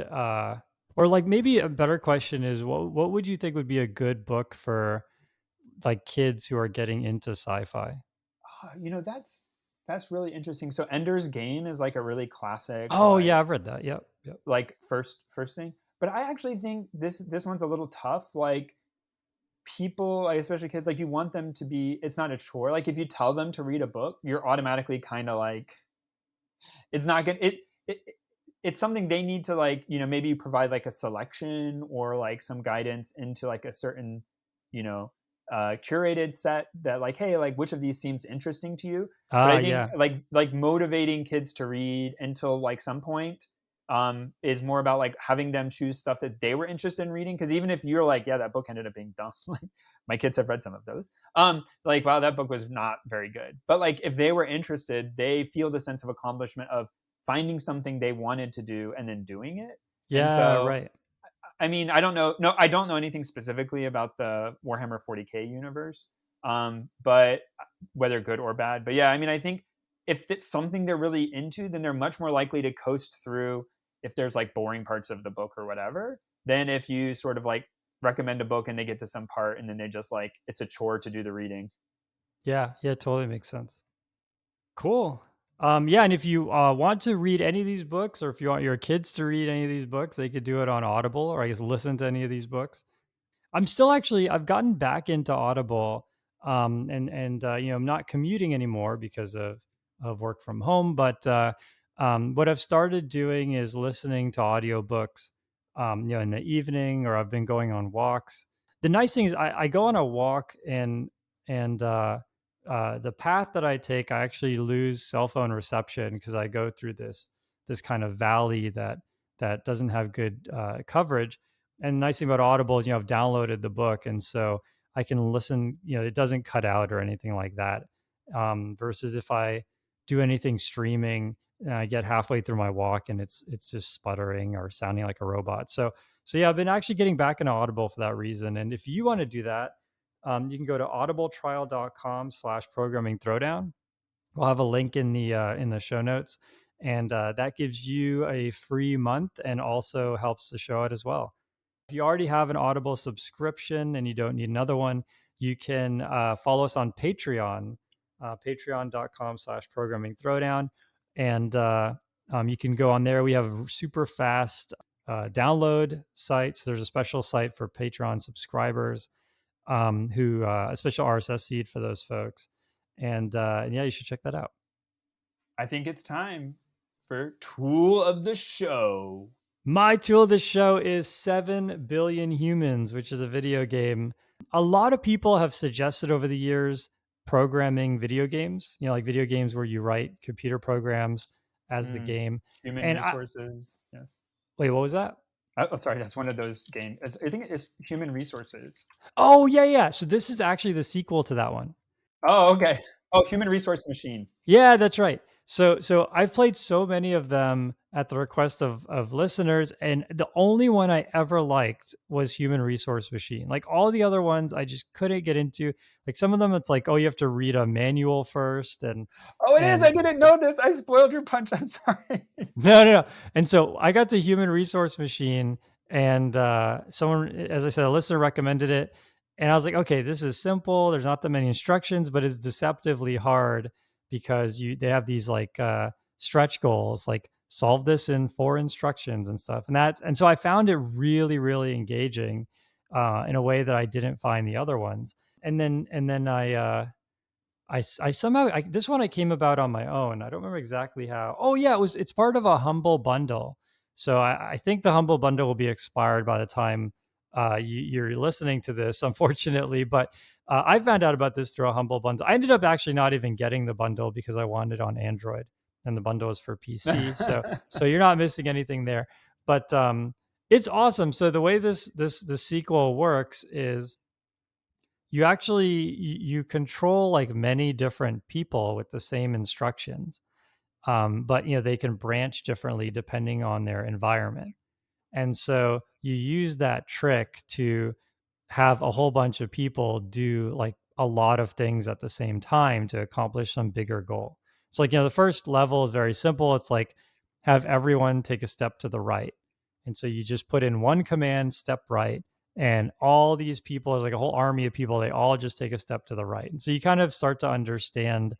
or like, maybe a better question is, what would you think would be a good book for like kids who are getting into sci-fi? That's really interesting. So Ender's Game is like a really classic, Oh like yeah, I've read that. Yep, yep. first thing. But I actually think this one's a little tough. Like people, like, especially kids, like you want them to be. It's not a chore. Like if you tell them to read a book, you're automatically kind of like it's not gonna it it's something they need to like maybe provide like a selection or like some guidance into like a certain you know curated set that like, hey, like which of these seems interesting to you. But Ah, I think yeah. like motivating kids to read until like some point is more about like having them choose stuff that they were interested in reading, because even if you're like, yeah, that book ended up being dumb, like my kids have read some of those, like, wow, that book was not very good, but like if they were interested, they feel the sense of accomplishment of finding something they wanted to do and then doing it. And Yeah, so right. I mean, I don't know. No, I don't know anything specifically about the Warhammer 40K universe, but whether good or bad. But yeah, I mean, I think if it's something they're really into, then they're much more likely to coast through if there's like boring parts of the book or whatever. Than if you sort of like recommend a book and they get to some part and then they just like it's a chore to do the reading. Yeah, yeah, totally makes sense. Cool. Yeah, and if you want to read any of these books, or if you want your kids to read any of these books, they could do it on Audible, or I guess listen to any of these books. I'm still actually I've gotten back into Audible, and you know, I'm not commuting anymore because of work from home. But what I've started doing is listening to audiobooks, you know, in the evening, or I've been going on walks. The nice thing is I go on a walk, and the path that I take, I actually lose cell phone reception because I go through this kind of valley that doesn't have good coverage. And the nice thing about Audible is, you know, I've downloaded the book, and so I can listen. You know, it doesn't cut out or anything like that. Versus if I do anything streaming, and I get halfway through my walk and it's just sputtering or sounding like a robot. So yeah, I've been actually getting back into Audible for that reason. And if you want to do that, you can go to audibletrial.com/programming throwdown. We'll have a link in the show notes, and that gives you a free month and also helps the show out as well. If you already have an Audible subscription and you don't need another one, you can follow us on Patreon, patreon.com/programming throwdown. And you can go on there. We have super fast download sites. There's a special site for Patreon subscribers, who a special RSS feed for those folks. And yeah, you should check that out. I think it's time for Tool of the Show. My tool of the show is 7 Billion Humans, which is a video game. A lot of people have suggested over the years programming video games, you know, like video games where you write computer programs as the Mm, game. human And resources. Yes. wait, what was that? Oh, sorry, that's one of those games. I think it's human resources. Oh, yeah, yeah. So this is actually the sequel to that one. Oh, okay. Oh, human resource machine. Yeah, that's right. So I've played so many of them at the request of listeners, and the only one I ever liked was Human Resource Machine. Like all the other ones, I just couldn't get into. Like some of them, it's like, oh, you have to read a manual first, Oh, it is. I and didn't know this. I spoiled your punch. I'm sorry. no, no, no. And so I got to Human Resource Machine, and someone, as I said, a listener recommended it. And I was like, okay, this is simple. There's not that many instructions, but it's deceptively hard because they have these like stretch goals, like solve this in 4 instructions and stuff. And so I found it really, really engaging in a way that I didn't find the other ones. And then I somehow this one I came about on my own. I don't remember exactly how. Oh yeah, it's part of a Humble bundle. So I think the Humble bundle will be expired by the time you're listening to this, unfortunately. But I found out about this through a Humble bundle. I ended up actually not even getting the bundle because I wanted it on Android, and the bundle is for PC. So you're not missing anything there. But it's awesome. So the way the sequel works is you control like many different people with the same instructions, but you know they can branch differently depending on their environment. And so you use that trick to have a whole bunch of people do like a lot of things at the same time to accomplish some bigger goal. So like, you know, the first level is very simple. It's like have everyone take a step to the right. And so you just put in one command, step right, and all these people, there's like a whole army of people, they all just take a step to the right. And so you kind of start to understand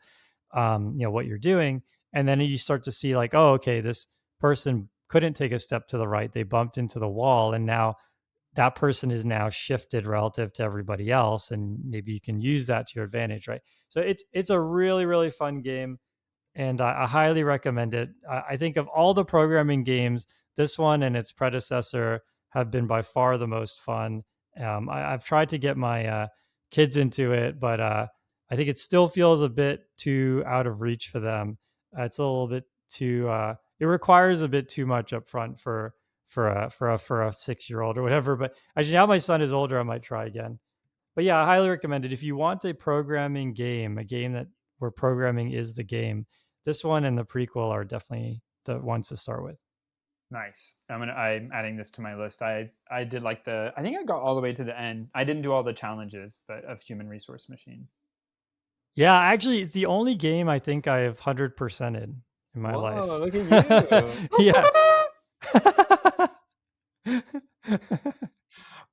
you know, what you're doing. And then you start to see like, oh, okay, this person couldn't take a step to the right. They bumped into the wall, and now that person is now shifted relative to everybody else, and maybe you can use that to your advantage, right? So it's a really, really fun game, and I highly recommend it. I think of all the programming games, this one and its predecessor have been by far the most fun. I've tried to get my kids into it, but I think it still feels a bit too out of reach for them. It's a little bit too. It requires a bit too much up front for a 6-year-old or whatever. But actually, now my son is older, I might try again. But yeah, I highly recommend it. If you want a programming game, a game that where programming is the game, this one and the prequel are definitely the ones to start with. Nice. I'm adding this to my list. I did like I think I got all the way to the end. I didn't do all the challenges, but of Human Resource Machine. Yeah, actually, it's the only game I think I have 100%ed in my Whoa, life. look at you. Yeah.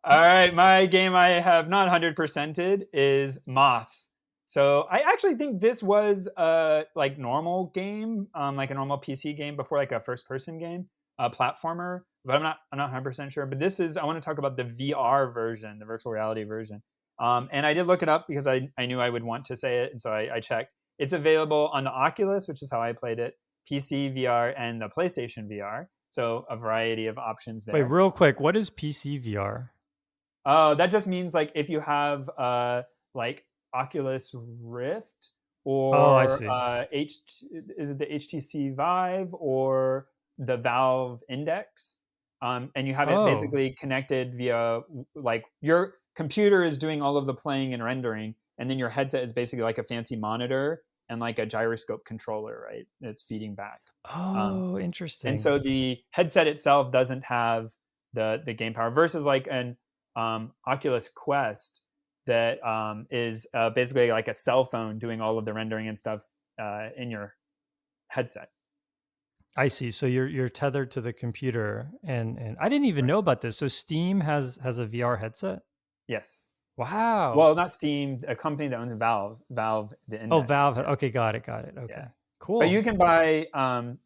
All right, my game I have not 100%ed is Moss. So I actually think this was a like normal game, like a normal PC game before like a first person game, a platformer. but I'm not 100% sure. But this is I want to talk about the VR version, the virtual reality version. And I did look it up because I knew I would want to say it, and so I checked. It's available on the Oculus, which is how I played it, PC VR, and the PlayStation VR. So a variety of options Wait, there. real quick, what is PC VR? That just means like if you have like Oculus Rift Oh, I or see. is it the HTC Vive or the Valve Index, and you have it Oh, basically connected via like your computer is doing all of the playing and rendering, and then your headset is basically like a fancy monitor and like a gyroscope controller, right? It's feeding back. Um, oh, and interesting. so the headset itself doesn't have the game power versus like an Oculus Quest that is basically like a cell phone doing all of the rendering and stuff in your headset. I see. So you're tethered to the computer, and I didn't even Right. know about this. So Steam has a VR headset? Yes. Wow. Well, not Steam, a company that owns Valve, the Oh, Index. Valve. Yeah, Okay, got it, got it. yeah. Okay. But you Cool. can buy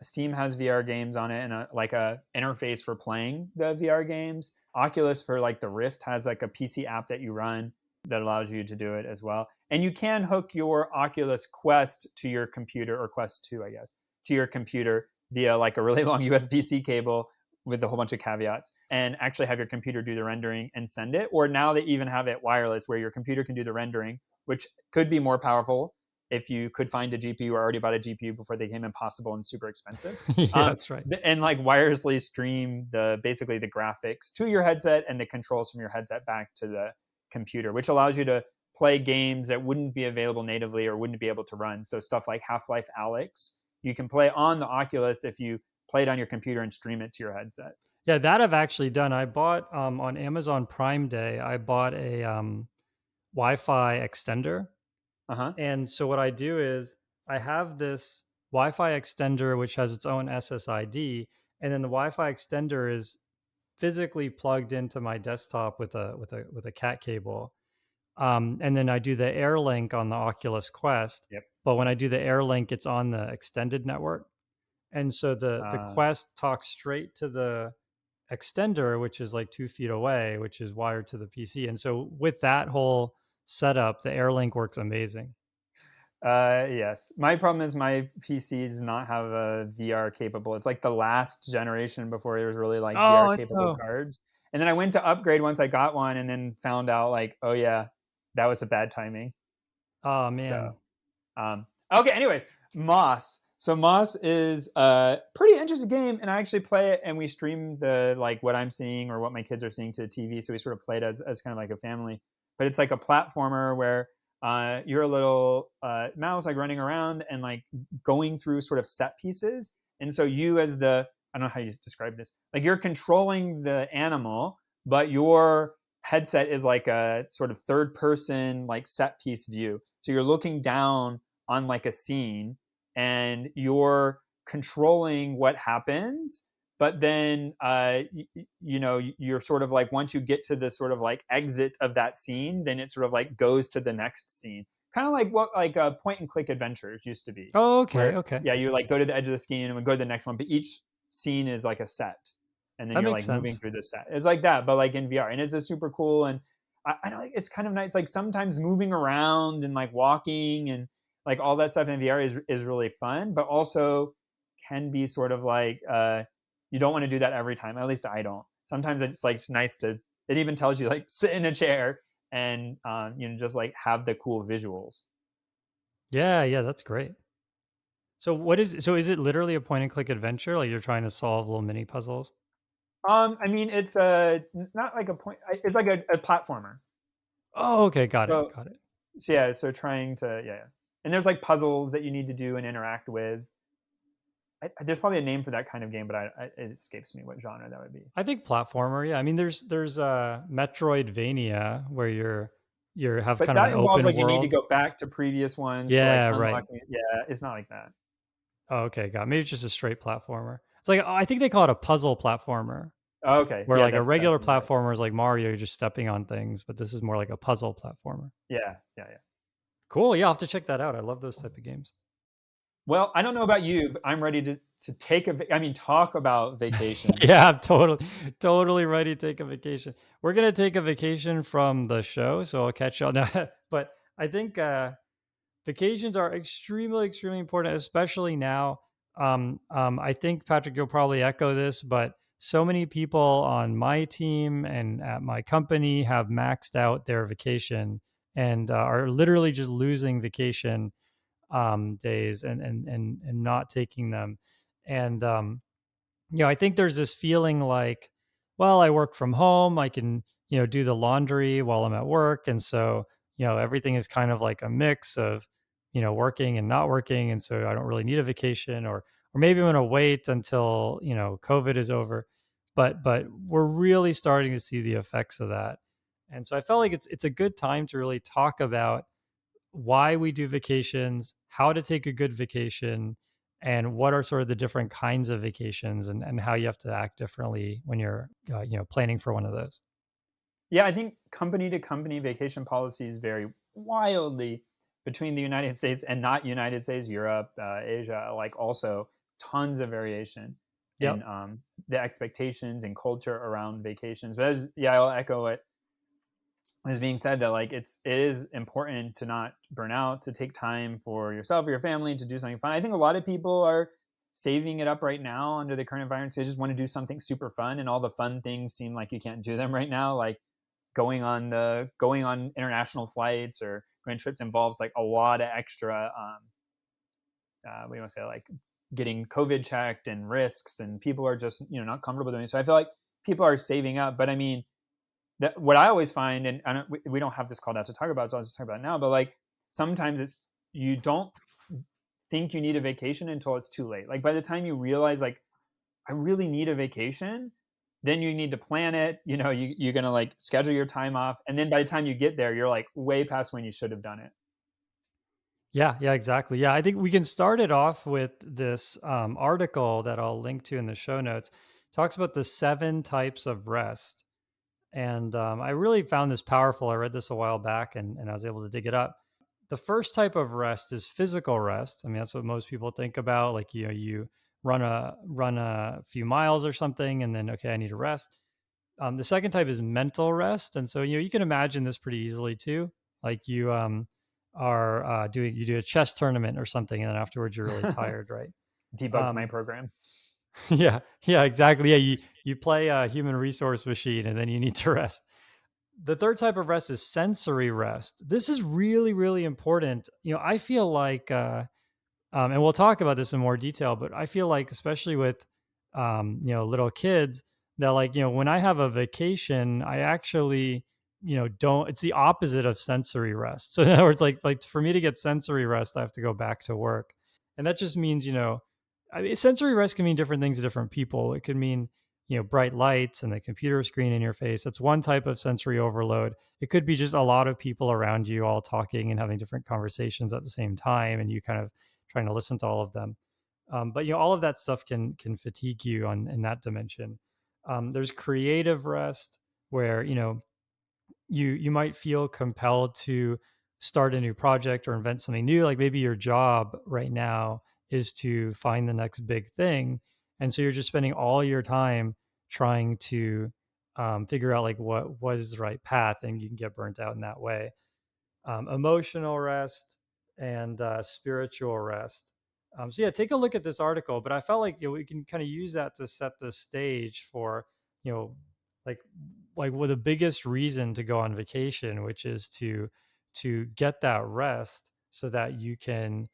Steam has VR games on it and like a interface for playing the VR games. Oculus for like the Rift has like a PC app that you run that allows you to do it as well. And you can hook your Oculus Quest to your computer or Quest 2, I guess, to your computer via like a really long USB-C cable with a whole bunch of caveats and actually have your computer do the rendering and send it. Or now they even have it wireless where your computer can do the rendering, which could be more powerful if you could find a GPU or already bought a GPU before they became impossible and super expensive. Yeah, that's right. And like wirelessly stream the basically the graphics to your headset and the controls from your headset back to the computer, which allows you to play games that wouldn't be available natively or wouldn't be able to run. So stuff like Half-Life Alyx, you can play on the Oculus if you play it on your computer and stream it to your headset. Yeah, that I've actually done. I bought on Amazon Prime Day, I bought a Wi-Fi extender. Uh huh. And so what I do is I have this Wi-Fi extender which has its own SSID, and then the Wi-Fi extender is physically plugged into my desktop with a cat cable. And then I do the AirLink on the Oculus Quest, Yep. but when I do the AirLink, it's on the extended network. And so the Uh, Quest talks straight to the extender, which is like 2 feet away, which is wired to the PC. And so with that whole setup, the AirLink works amazing. yes. My problem is my PC does not have a VR capable. It's like the last generation before there was really like VR Oh, capable no. cards. And then I went to upgrade once I got one, and then found out like, oh yeah, that was a bad timing. Oh, So man. okay. Anyways, Moss. So Moss is a pretty interesting game, and I actually play it, and we stream the like what I'm seeing or what my kids are seeing to the TV. So we sort of play it as kind of like a family. But it's like a platformer where you're a little mouse like running around and like going through sort of set pieces. And so you as the I don't know how you describe this. Like you're controlling the animal, but your headset is like a sort of third person like set piece view. So you're looking down on like a scene and you're controlling what happens, but then you know you're sort of like once you get to the sort of like exit of that scene, then it sort of like goes to the next scene, kind of like what like point and click adventures used to be, Oh, okay, where okay. yeah you like go to the edge of the scene and we go to the next one, but each scene is like a set, and then That you're makes like moving sense. through the set. It's like that, but like in VR, and it's just super cool. And I know it's kind of nice, like sometimes moving around and like walking and like all that stuff in VR is really fun, but also can be sort of like you don't want to do that every time. At least I don't. Sometimes it's like it's nice to. It even tells you like sit in a chair and you know just like have the cool visuals. Yeah, yeah, that's great. So is it literally a point and click adventure? Like you're trying to solve little mini puzzles? I mean, it's a not like a point. It's like a platformer. Oh, okay, got it, So, got it. so yeah, so trying to yeah, yeah. And there's like puzzles that you need to do and interact with. There's probably a name for that kind of game, but it escapes me what genre that would be. I think platformer, yeah. I mean, there's Metroidvania where you're have But kind of that an involves open like you need to world. go back to previous ones to like Yeah, right. unlock. Yeah, it's not like that. Oh, okay, got it. Maybe it's just a straight platformer. It's like I think they call it a puzzle platformer, Oh, okay, where yeah, like a that regular seems right. platformer is like Mario, you're just stepping on things, but this is more like a puzzle platformer. Yeah, yeah, yeah. Cool. Yeah, I'll have to check that out. I love those type of games. Well, I don't know about you, but I'm ready to take I mean, talk about vacation. Yeah, I'm totally ready to take a vacation. We're gonna take a vacation from the show, so I'll catch y'all now. But I think vacations are extremely important, especially now. I think Patrick, you'll probably echo this, but so many people on my team and at my company have maxed out their vacation and are literally just losing vacation days and not taking them. And I think there's this feeling like, well, I work from home, I can, do the laundry while I'm at work. And so, everything is kind of like a mix of, working and not working. And so I don't really need a vacation or maybe I'm going to wait until, COVID is over. But we're really starting to see the effects of that. And so I felt like it's a good time to really talk about why we do vacations, how to take a good vacation, and what are sort of the different kinds of vacations and how you have to act differently when you're planning for one of those. Yeah, I think company to company vacation policies vary wildly between the United States and not United States, Europe, Asia, like also tons of variation in Yep. the expectations and culture around vacations. But yeah, I'll echo what is being said, that like it is important to not burn out, to take time for yourself or your family to do something fun. I think a lot of people are saving it up right now under the current environment. So they just want to do something super fun, and all the fun things seem like you can't do them right now. Like going on international flights or going trips involves like a lot of extra we want to say like getting COVID checked and risks, and people are just not comfortable doing it. So I feel like people are saving up. But I mean, that what I always find, and we don't have this called out to talk about, so I'll just talk about it now. But like sometimes it's you don't think you need a vacation until it's too late. Like by the time you realize like I really need a vacation, then you need to plan it. You're gonna like schedule your time off, and then by the time you get there, you're like way past when you should have done it. Yeah, exactly. Yeah, I think we can start it off with this article that I'll link to in the show notes. Talks about the 7 types of rest. And I really found this powerful. I read this a while back and I was able to dig it up. The first type of rest is physical rest. I mean, that's what most people think about. Like, you run a few miles or something, and then, okay, I need to rest. The second type is mental rest. And so, you can imagine this pretty easily too. Like you are you do a chess tournament or something, and then afterwards you're really tired, right? Debugged my Um, program. yeah, exactly. Yeah, you play a human resource machine, and then you need to rest. The third type of rest is sensory rest. This is really important. I feel like, and we'll talk about this in more detail, but I feel like, especially with, little kids, that like, when I have a vacation, I actually, don't. It's the opposite of sensory rest. So in other words, like for me to get sensory rest, I have to go back to work, and that just means, I mean, sensory rest can mean different things to different people. It could mean, bright lights and the computer screen in your face. That's one type of sensory overload. It could be just a lot of people around you all talking and having different conversations at the same time, and you kind of trying to listen to all of them. But all of that stuff can fatigue you on in that dimension. There's creative rest where you might feel compelled to start a new project or invent something new. Like maybe your job right now is to find the next big thing, and so you're just spending all your time trying to figure out like what is the right path, and you can get burnt out in that way. Emotional rest and spiritual rest. So yeah, take a look at this article. But I felt like we can kind of use that to set the stage for you know like with the biggest reason to go on vacation, which is to get that rest so that you can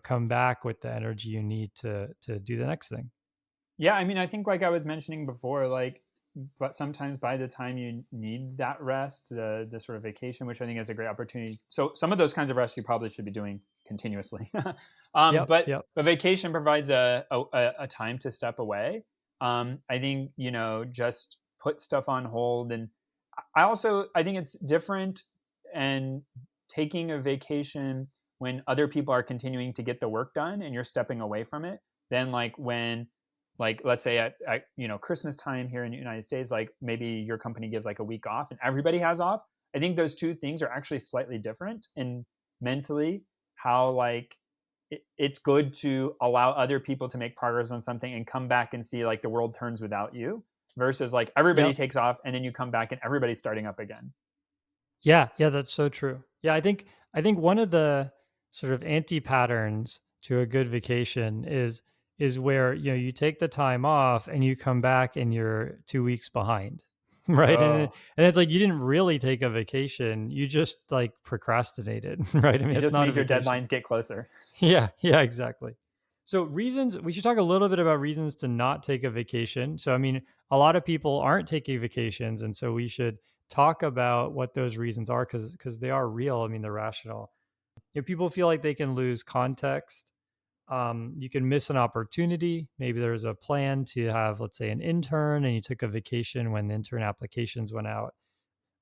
come back with the energy you need to do the next thing. Yeah, I mean, I think like I was mentioning before, like, but sometimes by the time you need that rest, the sort of vacation, which I think is a great opportunity. So some of those kinds of rest you probably should be doing continuously. Yep. But Yep. the vacation provides a time to step away. I think just put stuff on hold, and I think it's different and taking a vacation when other people are continuing to get the work done and you're stepping away from it, than like when like let's say at Christmas time here in the United States, like maybe your company gives like a week off and everybody has off. I think those two things are actually slightly different, and mentally how like it's good to allow other people to make progress on something and come back and see like the world turns without you versus like everybody Yep. takes off and then you come back and everybody's starting up again. Yeah, yeah, that's so true. Yeah, I think one of the sort of anti-patterns to a good vacation is where, you take the time off and you come back and you're 2 weeks behind. Right? Oh, And it's like you didn't really take a vacation, you just like procrastinated, right? I mean, you it's just not a made your vacation. deadlines get closer. Yeah, yeah, exactly. So reasons we should talk a little bit about reasons to not take a vacation. So I mean, a lot of people aren't taking vacations, and so we should talk about what those reasons are because they are real. I mean, they're rational. If people feel like they can lose context, you can miss an opportunity. Maybe there's a plan to have, let's say, an intern, and you took a vacation when the intern applications went out,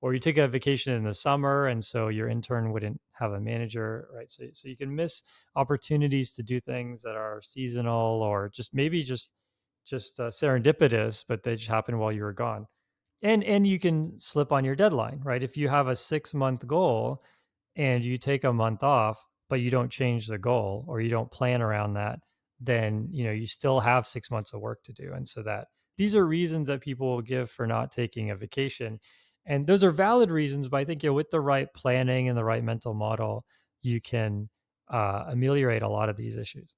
or you took a vacation in the summer and so your intern wouldn't have a manager, right? So you can miss opportunities to do things that are seasonal or just maybe just serendipitous, but they just happen while you were gone. And you can slip on your deadline, right? If you have a 6-month goal and you take a month off, but you don't change the goal or you don't plan around that, then you still have 6 months of work to do. And so that these are reasons that people will give for not taking a vacation. And those are valid reasons, but I think with the right planning and the right mental model, you can ameliorate a lot of these issues.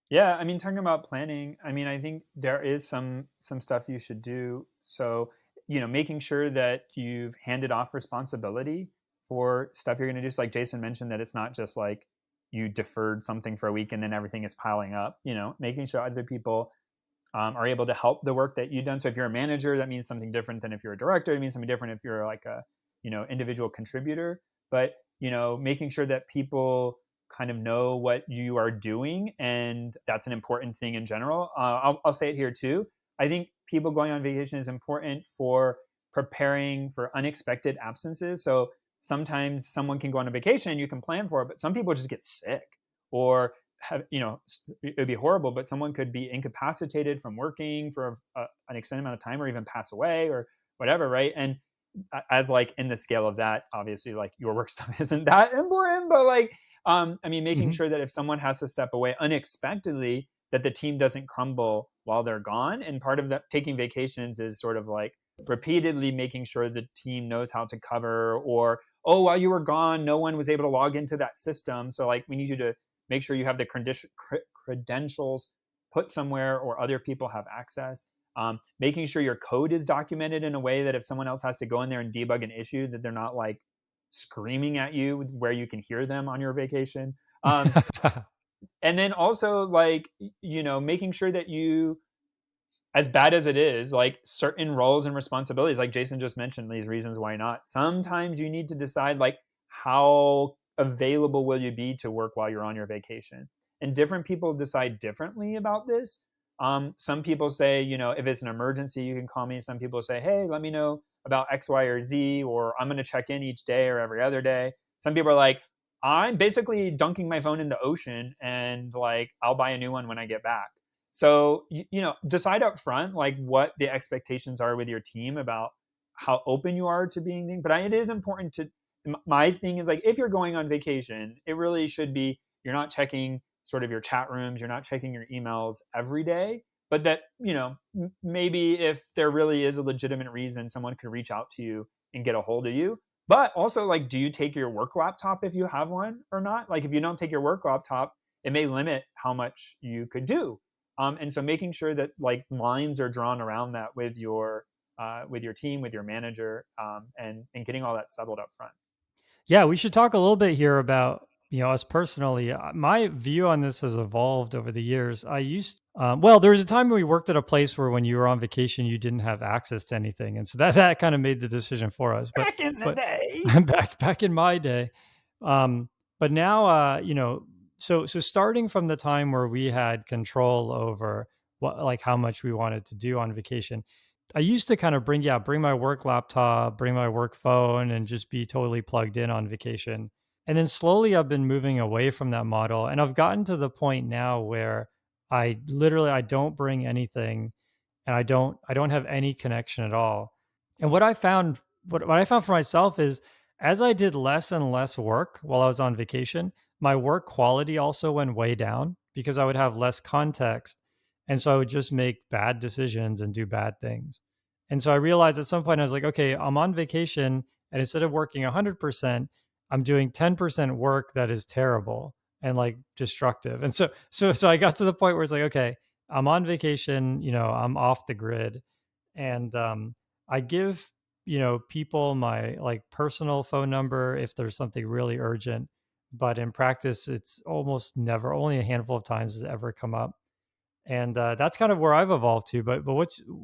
Yeah, I mean, talking about planning, I mean, I think there is some stuff you should do. So, making sure that you've handed off responsibility for stuff you're going to do. So, like Jason mentioned, that it's not just like you deferred something for a week and then everything is piling up. Making sure other people are able to help the work that you've done. So, if you're a manager, that means something different than if you're a director. It means something different if you're like a individual contributor. But making sure that people kind of know what you are doing, and that's an important thing in general. I'll say it here too. I think people going on vacation is important for preparing for unexpected absences. So sometimes someone can go on a vacation and you can plan for it, but some people just get sick or have, it would be horrible, but someone could be incapacitated from working for an extended amount of time or even pass away or whatever, right? And as like in the scale of that, obviously like your work stuff isn't that important, but like I mean, making Mhm. sure that if someone has to step away unexpectedly, that the team doesn't crumble while they're gone. And part of that taking vacations is sort of like repeatedly making sure the team knows how to cover, or, oh, while you were gone, no one was able to log into that system. So, like, we need you to make sure you have the credentials put somewhere or other people have access. Making sure your code is documented in a way that if someone else has to go in there and debug an issue, that they're not like screaming at you where you can hear them on your vacation. And then also like, making sure that you, as bad as it is, like certain roles and responsibilities, like Jason just mentioned, these reasons why not. Sometimes you need to decide like how available will you be to work while you're on your vacation. And different people decide differently about this. Some people say, if it's an emergency, you can call me. Some people say, hey, let me know about X, Y, or Z, or I'm going to check in each day or every other day. Some people are like, I'm basically dunking my phone in the ocean and like I'll buy a new one when I get back. So, decide up front like what the expectations are with your team about how open you are to being. But it is important to, my thing is like, if you're going on vacation, it really should be, you're not checking sort of your chat rooms, you're not checking your emails every day, but that, maybe if there really is a legitimate reason, someone could reach out to you and get a hold of you. But also, like, do you take your work laptop if you have one or not? Like, if you don't take your work laptop, it may limit how much you could do. And so making sure that like lines are drawn around that with your team, with your manager, and getting all that settled up front. Yeah, we should talk a little bit here about us personally. My view on this has evolved over the years. Well, there was a time when we worked at a place where when you were on vacation, you didn't have access to anything, and so that kind of made the decision for us. But Back in the but day. back in my day, but now so starting from the time where we had control over what like how much we wanted to do on vacation, I used to kind of bring my work laptop, bring my work phone, and just be totally plugged in on vacation. And then slowly I've been moving away from that model. And I've gotten to the point now where I don't bring anything and I don't have any connection at all. And what I found for myself is as I did less and less work while I was on vacation, my work quality also went way down because I would have less context. And so I would just make bad decisions and do bad things. And so I realized at some point, I was like, okay, I'm on vacation. And instead of working 100%, I'm doing 10% work that is terrible and like destructive. And so I got to the point where it's like, okay, I'm on vacation, I'm off the grid. And I give, people my like personal phone number if there's something really urgent. But in practice, it's almost never, only a handful of times has it ever come up. And that's kind of where I've evolved to. But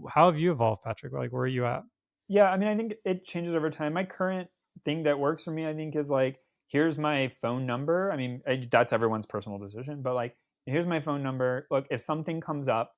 how have you evolved, Patrick? Like, where are you at? Yeah, I mean, I think it changes over time. My current thing that works for me, I think, is like, here's my phone number. I mean, that's everyone's personal decision, but like, here's my phone number. Look, if something comes up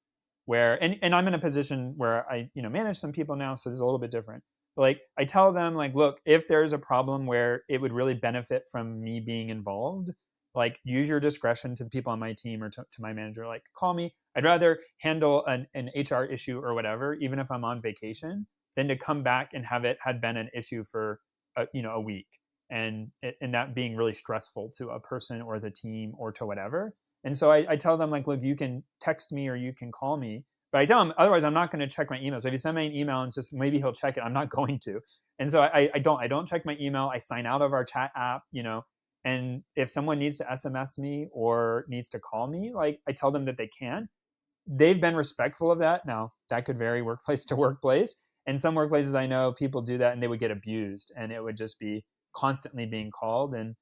where, and I'm in a position where I, manage some people now, so this is a little bit different. But like, I tell them, like, look, if there's a problem where it would really benefit from me being involved, like, use your discretion to the people on my team or to my manager, like, call me. I'd rather handle an HR issue or whatever, even if I'm on vacation, than to come back and have it had been an issue for a week, and that being really stressful to a person or the team or to whatever. And so I tell them, like, look, you can text me or you can call me, but I tell them otherwise I'm not going to check my email. So if you send me an email and just maybe he'll check it, I'm not going to. And so I don't check my email. I sign out of our chat app, and if someone needs to SMS me or needs to call me, like, I tell them that they can. They've been respectful of that. Now, that could vary workplace to workplace. And some workplaces I know people do that and they would get abused and it would just be constantly being called. And,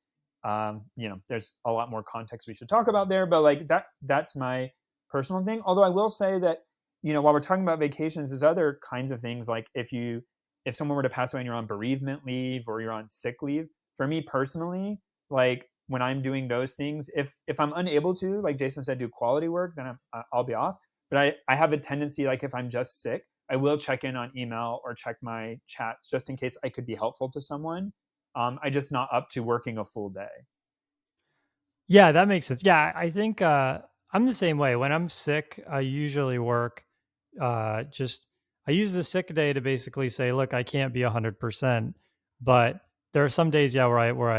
there's a lot more context we should talk about there, but like that's my personal thing. Although I will say that, while we're talking about vacations, there's other kinds of things. Like if someone were to pass away and you're on bereavement leave or you're on sick leave, for me personally, like when I'm doing those things, if I'm unable to, like Jason said, do quality work, then I'll be off. But I have a tendency, like if I'm just sick, I will check in on email or check my chats just in case I could be helpful to someone. I just not up to working a full day. Yeah, that makes sense. Yeah, I think I'm the same way. When I'm sick, I usually work. Just I use the sick day to basically say, look, I can't be 100%, but there are some days, yeah, where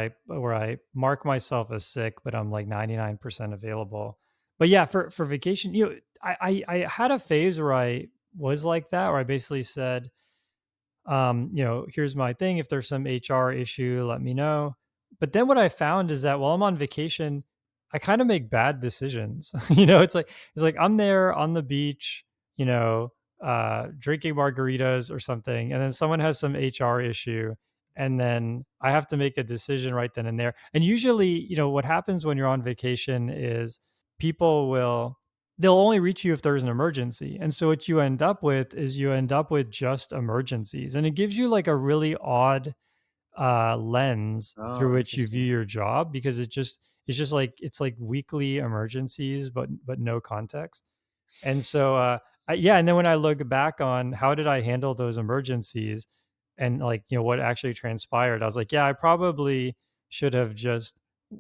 I mark myself as sick, but I'm like 99% available. But yeah, for vacation, I had a phase where I was like that, where I basically said, here's my thing. If there's some HR issue, let me know. But then what I found is that while I'm on vacation, I kind of make bad decisions. It's like I'm there on the beach, drinking margaritas or something, and then someone has some HR issue, and then I have to make a decision right then and there. And usually, what happens when you're on vacation is people will they'll only reach you if there's an emergency. And so what you end up with is you end up with just emergencies. And it gives you like a really odd lens through Oh, which you view interesting. your job because it's just like it's like weekly emergencies, but no context. And so, yeah, and then when I look back on how did I handle those emergencies and like, what actually transpired, I was like, yeah, I probably should have just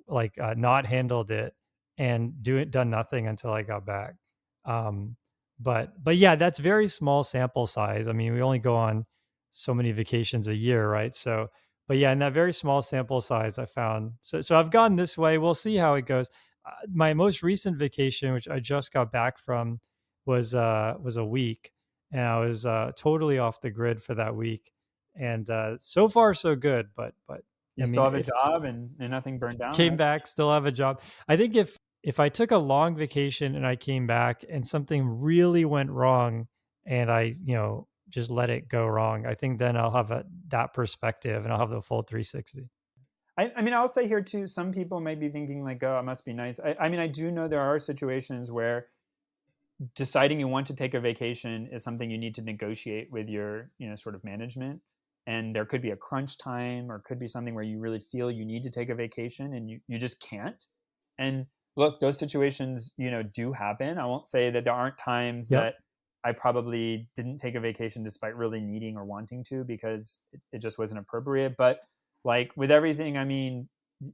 like not handled it and done nothing until I got back. Um, but yeah, that's very small sample size. I mean, we only go on so many vacations a year, right? So, but yeah, in that very small sample size, I found so I've gone this way. We'll see how it goes. My most recent vacation, which I just got back from, was a week, and I was totally off the grid for that week. And so far, so good. But You I still mean, have a if job and nothing burned down. came That's back, still have a job. I think if I took a long vacation and I came back and something really went wrong, and I just let it go wrong, I think then I'll have that perspective and I'll have the full 360. I mean, I'll say here too, some people might be thinking like, oh, it must be nice. I mean, I do know there are situations where deciding you want to take a vacation is something you need to negotiate with your, sort of management. And there could be a crunch time or could be something where you really feel you need to take a vacation and you just can't. And look, those situations, do happen. I won't say that there aren't times Yep. that I probably didn't take a vacation despite really needing or wanting to because it just wasn't appropriate. But like with everything, I mean,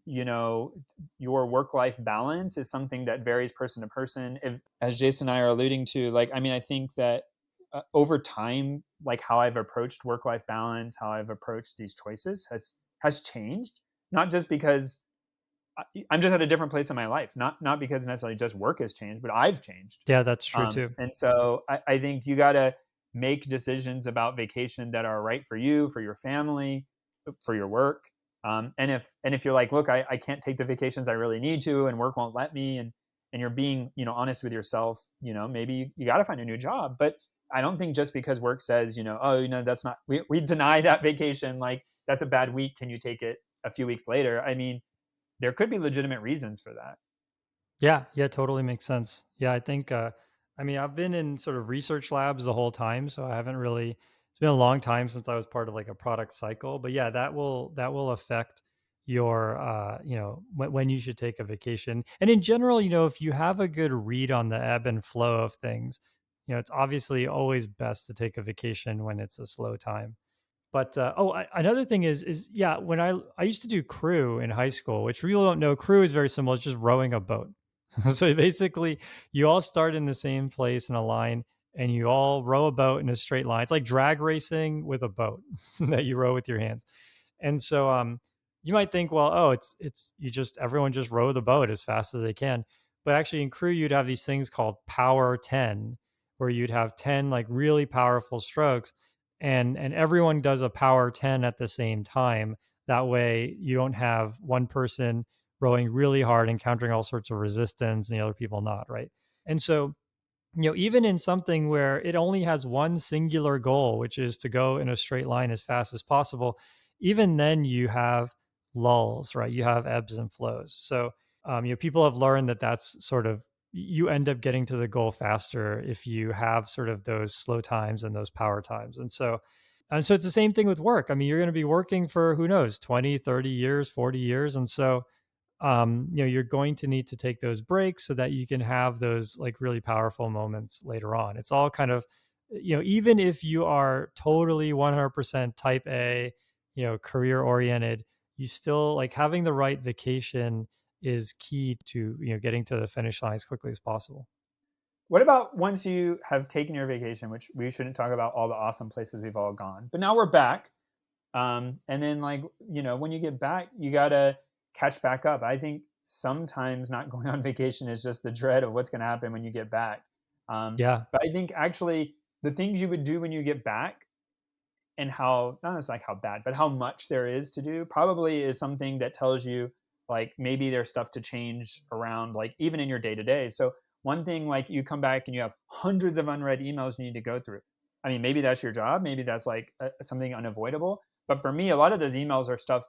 you know, your work life balance is something that varies person to person. If, as Jason and I are alluding to, like, I mean, I think that over time, like how I've approached work life balance, how I've approached these choices has changed. Not just because I'm just at a different place in my life, not because necessarily just work has changed, but I've changed. Yeah, that's true too. And so I think you got to make decisions about vacation that are right for you, for your family, for your work. And if you're like, look, I can't take the vacations I really need to, and work won't let me, and you're being, honest with yourself, maybe you got to find a new job. But I don't think just because work says, oh, that's not, we deny that vacation, like that's a bad week. Can you take it a few weeks later? I mean, there could be legitimate reasons for that. Yeah, yeah, totally makes sense. Yeah, I think I mean, I've been in sort of research labs the whole time, so I haven't really it's been a long time since I was part of like a product cycle, but yeah, that will affect your when you should take a vacation. And in general, if you have a good read on the ebb and flow of things, it's obviously always best to take a vacation when it's a slow time. But another thing is yeah, when I used to do crew in high school, which for people who don't know, crew is very similar. It's just rowing a boat. So basically, you all start in the same place in a line, and you all row a boat in a straight line. It's like drag racing with a boat that you row with your hands. And so you might think, well, oh, it's you just everyone just row the boat as fast as they can. But actually, in crew, you'd have these things called power 10, where you'd have 10 like really powerful strokes, and everyone does a power 10 at the same time. That way you don't have one person rowing really hard, encountering all sorts of resistance, and the other people not, right? And so, even in something where it only has one singular goal, which is to go in a straight line as fast as possible, even then you have lulls, right? You have ebbs and flows. So, people have learned that that's sort of you end up getting to the goal faster if you have sort of those slow times and those power times. And so it's the same thing with work. I mean, you're going to be working for who knows, 20, 30 years, 40 years. And so you're going to need to take those breaks so that you can have those like really powerful moments later on. It's all kind of, even if you are totally 100% type A, career oriented, you still like having the right vacation is key to, getting to the finish line as quickly as possible. What about once you have taken your vacation, which we shouldn't talk about all the awesome places we've all gone, but now we're back. And then, like, when you get back, you got to catch back up. I think sometimes not going on vacation is just the dread of what's going to happen when you get back. Yeah. But I think actually the things you would do when you get back, and how, not as like how bad, but how much there is to do, probably is something that tells you like maybe there's stuff to change around, like even in your day to day. So one thing, like you come back and you have hundreds of unread emails you need to go through. I mean, maybe that's your job, maybe that's like something unavoidable. But for me, a lot of those emails are stuff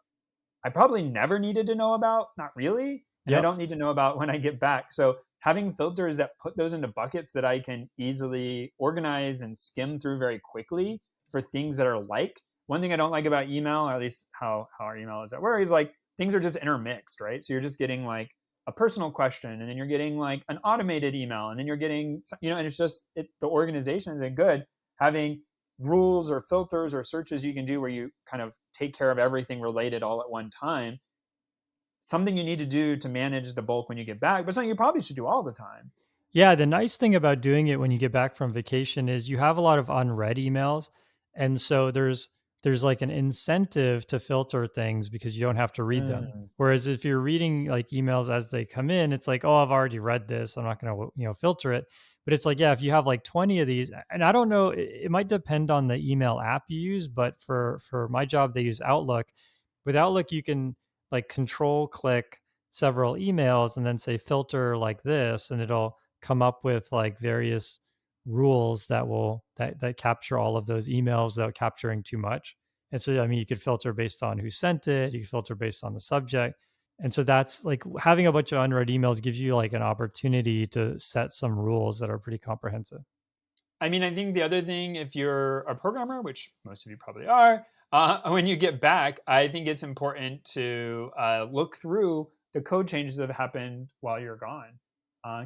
I probably never needed to know about, not really, and I Yep. don't need to know about when I get back. So having filters that put those into buckets that I can easily organize and skim through very quickly for things that are like, one thing I don't like about email, or at least how our email is at work, is like things are just intermixed, right? So you're just getting like a personal question, and then you're getting like an automated email, and then you're getting, and it's just the organization isn't good. Having rules or filters or searches you can do where you kind of take care of everything related all at one time, something you need to do to manage the bulk when you get back, but something you probably should do all the time. Yeah, the nice thing about doing it when you get back from vacation is you have a lot of unread emails. And so there's like an incentive to filter things because you don't have to read them. Mm. Whereas if you're reading like emails as they come in, it's like, "Oh, I've already read this. I'm not going to, filter it." But it's like, yeah, if you have like 20 of these, and I don't know, it might depend on the email app you use, but for my job they use Outlook. With Outlook you can like control click several emails and then say filter like this, and it'll come up with like various rules that capture all of those emails without capturing too much. And so I mean you could filter based on who sent it, you can filter based on the subject. And so that's like having a bunch of unread emails gives you like an opportunity to set some rules that are pretty comprehensive. I mean, I think the other thing, if you're a programmer, which most of you probably are, when you get back, I think it's important to look through the code changes that have happened while you're gone.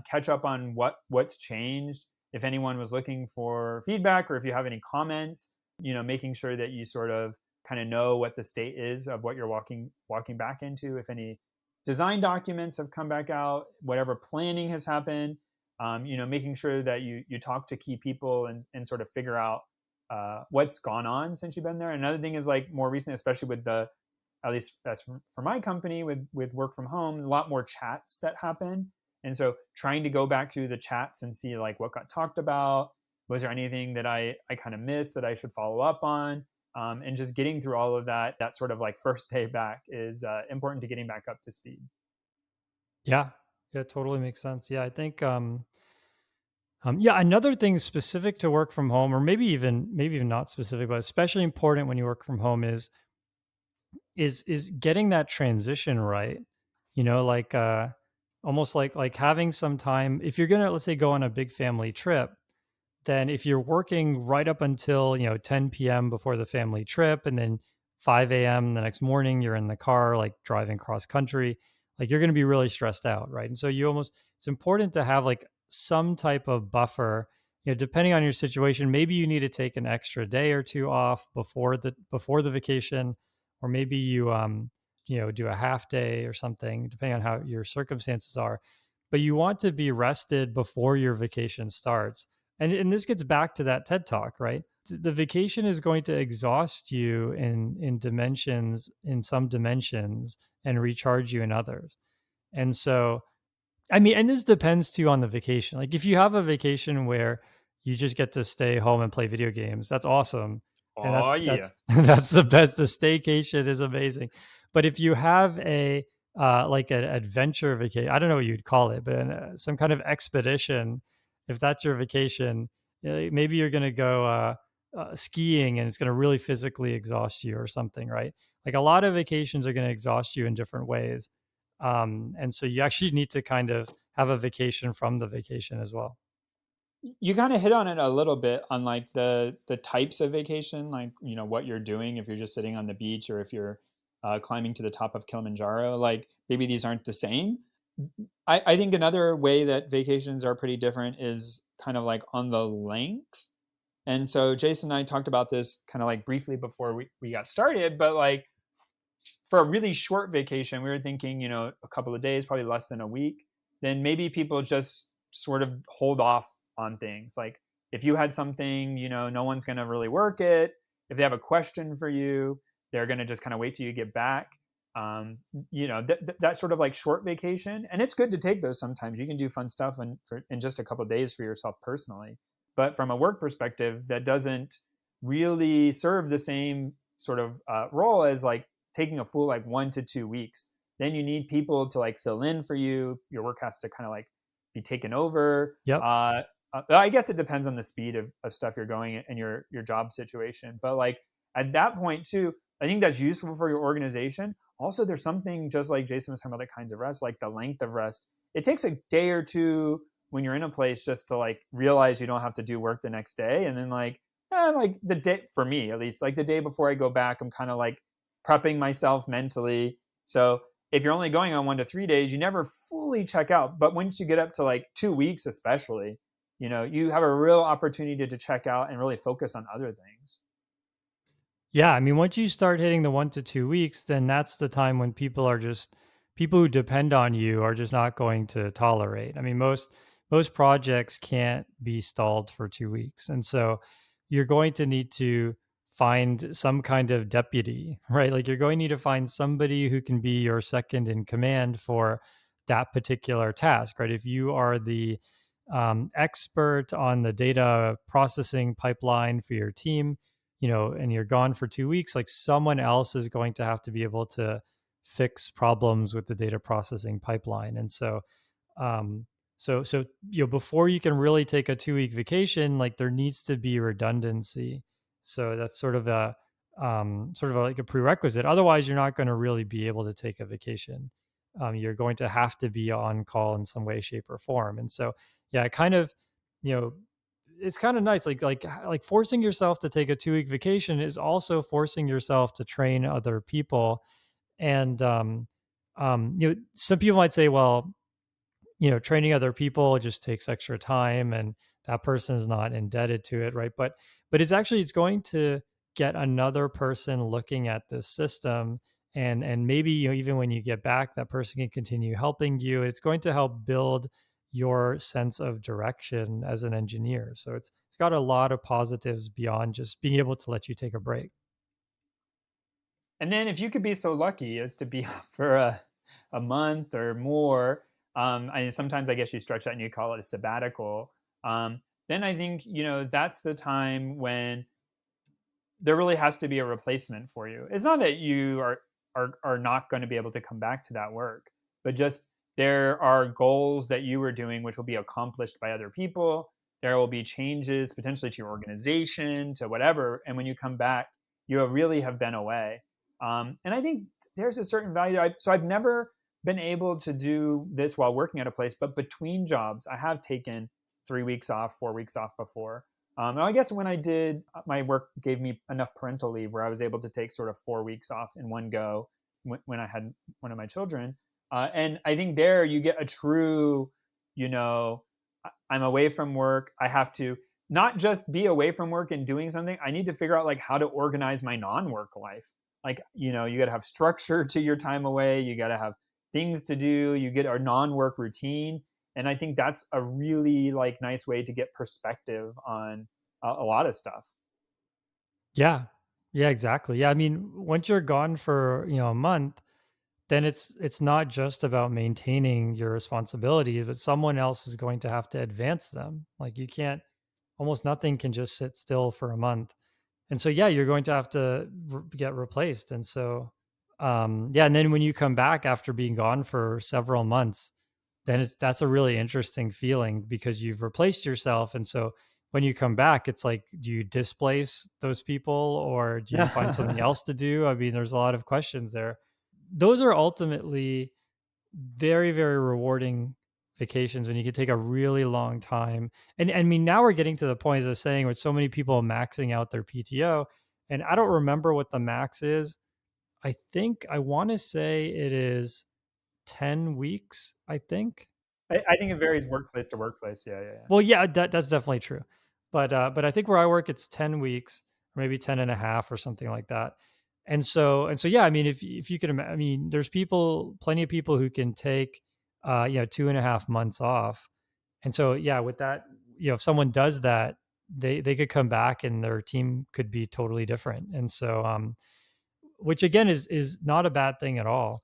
Catch up on what's changed. If anyone was looking for feedback, or if you have any comments, making sure that you sort of kind of know what the state is of what you're walking back into. If any design documents have come back out, whatever planning has happened, making sure that you talk to key people and sort of figure out what's gone on since you've been there. Another thing is like more recently, especially with the at least as for my company with work from home, a lot more chats that happen. And so trying to go back to the chats and see like what got talked about, was there anything that I kind of missed that I should follow up on, and just getting through all of that, that sort of like first day back is important to getting back up to speed. Yeah. Yeah, totally makes sense. Yeah, I think yeah, another thing specific to work from home, or maybe even not specific, but especially important when you work from home is getting that transition right. You know, like almost like having some time if you're gonna, let's say, go on a big family trip, then if you're working right up until 10 p.m. before the family trip, and then 5 a.m. the next morning you're in the car like driving cross country, like you're going to be really stressed out, right? And so it's important to have like some type of buffer. Depending on your situation, maybe you need to take an extra day or two off before the vacation, or maybe you do a half day or something, depending on how your circumstances are. But you want to be rested before your vacation starts, and this gets back to that TED talk, right? The vacation is going to exhaust you in some dimensions, and recharge you in others. And so, I mean, and this depends too on the vacation. Like if you have a vacation where you just get to stay home and play video games, that's awesome. And Oh that's yeah. that's the best. The staycation is amazing. But if you have a like an adventure vacation, I don't know what you'd call it, but some kind of expedition, if that's your vacation, maybe you're going to go skiing, and it's going to really physically exhaust you or something, right? Like a lot of vacations are going to exhaust you in different ways, and so you actually need to kind of have a vacation from the vacation as well. You kind of hit on it a little bit on like the types of vacation, like what you're doing, if you're just sitting on the beach or if you're climbing to the top of Kilimanjaro. Like maybe these aren't the same. I think another way that vacations are pretty different is kind of like on the length. And so Jason and I talked about this kind of like briefly before we got started, but like for a really short vacation, we were thinking, a couple of days, probably less than a week, then maybe people just sort of hold off on things. Like if you had something, no one's going to really work it. If they have a question for you, they're going to just kind of wait till you get back. That sort of like short vacation. And it's good to take those sometimes. You can do fun stuff in just a couple of days for yourself personally. But from a work perspective, that doesn't really serve the same sort of role as like taking a full like 1 to 2 weeks. Then you need people to like fill in for you. Your work has to kind of like be taken over. Yep. I guess it depends on the speed of stuff you're going and your job situation. But like at that point too, I think that's useful for your organization. Also, there's something just like Jason was talking about the kinds of rest, like the length of rest. It takes a day or two when you're in a place just to like realize you don't have to do work the next day. And then like the day, for me at least, like the day before I go back, I'm kind of like prepping myself mentally. So if you're only going on 1 to 3 days, you never fully check out. But once you get up to like 2 weeks, especially, you have a real opportunity to check out and really focus on other things. Yeah, I mean, once you start hitting the 1 to 2 weeks, then that's the time when people who depend on you are just not going to tolerate. I mean, most projects can't be stalled for 2 weeks, and so you're going to need to find some kind of deputy, right? Like you're going to need to find somebody who can be your second in command for that particular task, right? If you are the expert on the data processing pipeline for your team, and you're gone for 2 weeks, like someone else is going to have to be able to fix problems with the data processing pipeline. And so, um, before you can really take a 2 week vacation, like there needs to be redundancy. So that's like a prerequisite. Otherwise, you're not going to really be able to take a vacation. You're going to have to be on call in some way, shape, or form. And so, yeah, you know, it's kind of nice, like forcing yourself to take a 2 week vacation is also forcing yourself to train other people. And some people might say, well, training other people just takes extra time, and that person is not indebted to it, right? But it's going to get another person looking at this system, and maybe even when you get back, that person can continue helping you. It's going to help build your sense of direction as an engineer. So it's got a lot of positives beyond just being able to let you take a break. And then if you could be so lucky as to be off for a month or more, sometimes I guess you stretch that and you call it a sabbatical. Then I think, that's the time when there really has to be a replacement for you. It's not that you are not going to be able to come back to that work, but just there are goals that you were doing which will be accomplished by other people. There will be changes potentially to your organization, to whatever, and when you come back, you really have been away. And I think there's a certain value. So I've never been able to do this while working at a place, but between jobs, I have taken 3 weeks off, 4 weeks off before. And I guess when I did, my work gave me enough parental leave where I was able to take sort of 4 weeks off in one go when I had one of my children. And I think there you get a true, you know, I'm away from work. I have to not just be away from work and doing something. I need to figure out like how to organize my non-work life. Like, you got to have structure to your time away. You got to have things to do. You get a non-work routine, and I think that's a really like nice way to get perspective on a lot of stuff. Yeah. Yeah, exactly. Yeah, I mean, once you're gone for, a month, then it's not just about maintaining your responsibilities, but someone else is going to have to advance them. Like you can't almost nothing can just sit still for a month. And so yeah, you're going to have to get replaced. And so yeah, and then when you come back after being gone for several months, then that's a really interesting feeling because you've replaced yourself. And so when you come back, it's like, do you displace those people or do you find something else to do? I mean, there's a lot of questions there. Those are ultimately very, very rewarding vacations when you can take a really long time. And I mean, now we're getting to the point, as I was saying, with so many people maxing out their PTO. And I don't remember what the max is. I want to say it is 10 weeks, I think. I think it varies workplace to workplace. Yeah, yeah, yeah. Well, yeah, that's definitely true. But I think where I work, it's 10 weeks or maybe 10 and a half or something like that. And so, yeah, I mean, if you can, I mean, there's plenty of people who can take, 2.5 months off. And so, yeah, with that, if someone does that, they could come back and their team could be totally different. And so, which again is not a bad thing at all.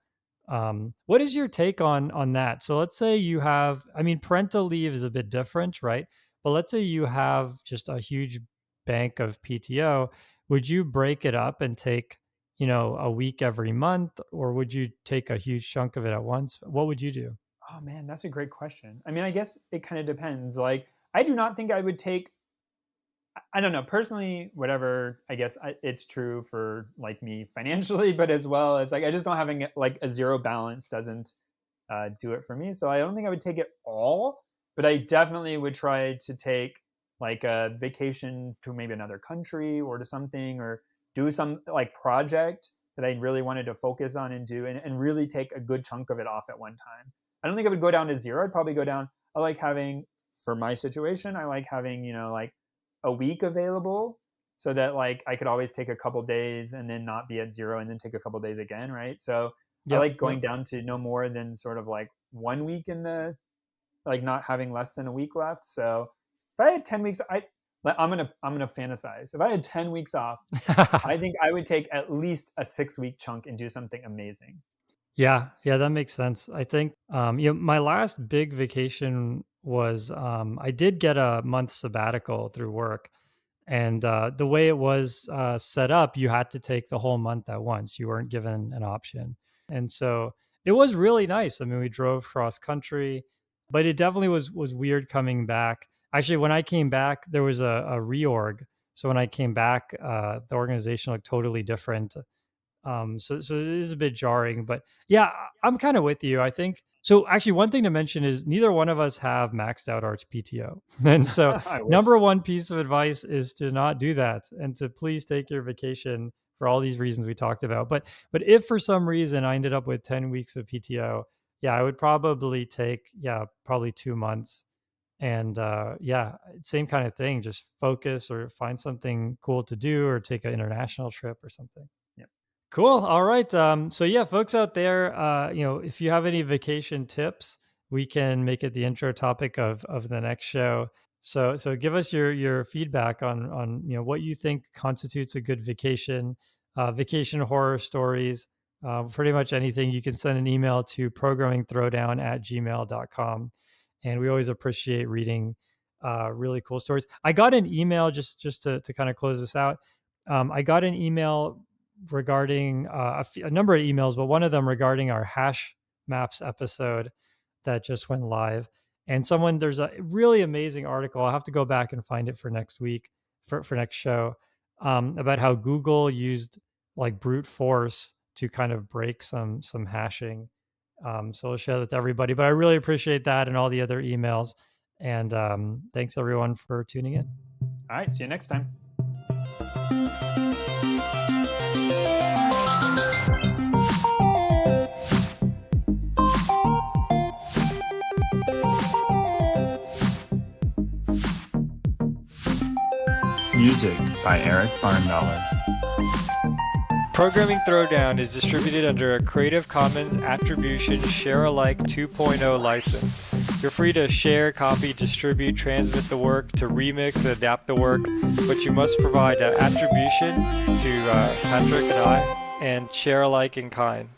What is your take on that? So let's say you have, I mean, parental leave is a bit different, right? But let's say you have just a huge bank of PTO. Would you break it up and take, a week every month, or would you take a huge chunk of it at once? What would you do? Oh man, that's a great question. I mean, I guess it kind of depends. Like, I do not think I would take. I don't know personally. Whatever. I guess it's true for like me financially, but as well as like I just don't having like a zero balance doesn't do it for me. So I don't think I would take it all, but I definitely would try to take like a vacation to maybe another country or to something, or do some like project that I really wanted to focus on and do, and really take a good chunk of it off at one time. I don't think I would go down to zero. I'd probably go down. I like having, for my situation, I like having, like a week available so that like I could always take a couple days and then not be at zero and then take a couple days again, right? So I Yep, like yep. going down to no more than sort of like 1 week in the, like not having less than a week left. So if I had 10 weeks, I'm gonna fantasize. If I had 10 weeks off, I think I would take at least a 6 week chunk and do something amazing. Yeah, yeah, that makes sense. I think, my last big vacation was, I did get a month sabbatical through work. And the way it was set up, you had to take the whole month at once. You weren't given an option. And so it was really nice. I mean, we drove cross country, but it definitely was weird coming back. Actually, when I came back, there was a reorg. So when I came back, the organization looked totally different. So it is a bit jarring, but yeah, I'm kind of with you. I think so. Actually, one thing to mention is neither one of us have maxed out our PTO, and so I wish. number one piece of advice is to not do that, and to please take your vacation for all these reasons we talked about. But if for some reason I ended up with 10 weeks of PTO, yeah, I would probably take probably 2 months, and yeah, same kind of thing. Just focus or find something cool to do, or take an international trip or something. Yeah. Cool. All right. So yeah, folks out there, if you have any vacation tips, we can make it the intro topic of the next show. So give us your feedback on what you think constitutes a good vacation. vacation horror stories, pretty much anything. You can send an email to programmingthrowdown@gmail.com. And we always appreciate reading really cool stories. I got an email just to kind of close this out. I got an email regarding a number of emails, but one of them regarding our hash maps episode that just went live. And there's a really amazing article. I'll have to go back and find it for next week, for next show, about how Google used like brute force to kind of break some hashing. So I'll share that to everybody. But I really appreciate that and all the other emails. And thanks everyone for tuning in. All right, see you next time. Music by Eric Barndollar. Programming Throwdown is distributed under a Creative Commons Attribution Share-alike 2.0 license. You're free to share, copy, distribute, transmit the work, to remix and adapt the work, but you must provide attribution to Patrick and I, and share alike in kind.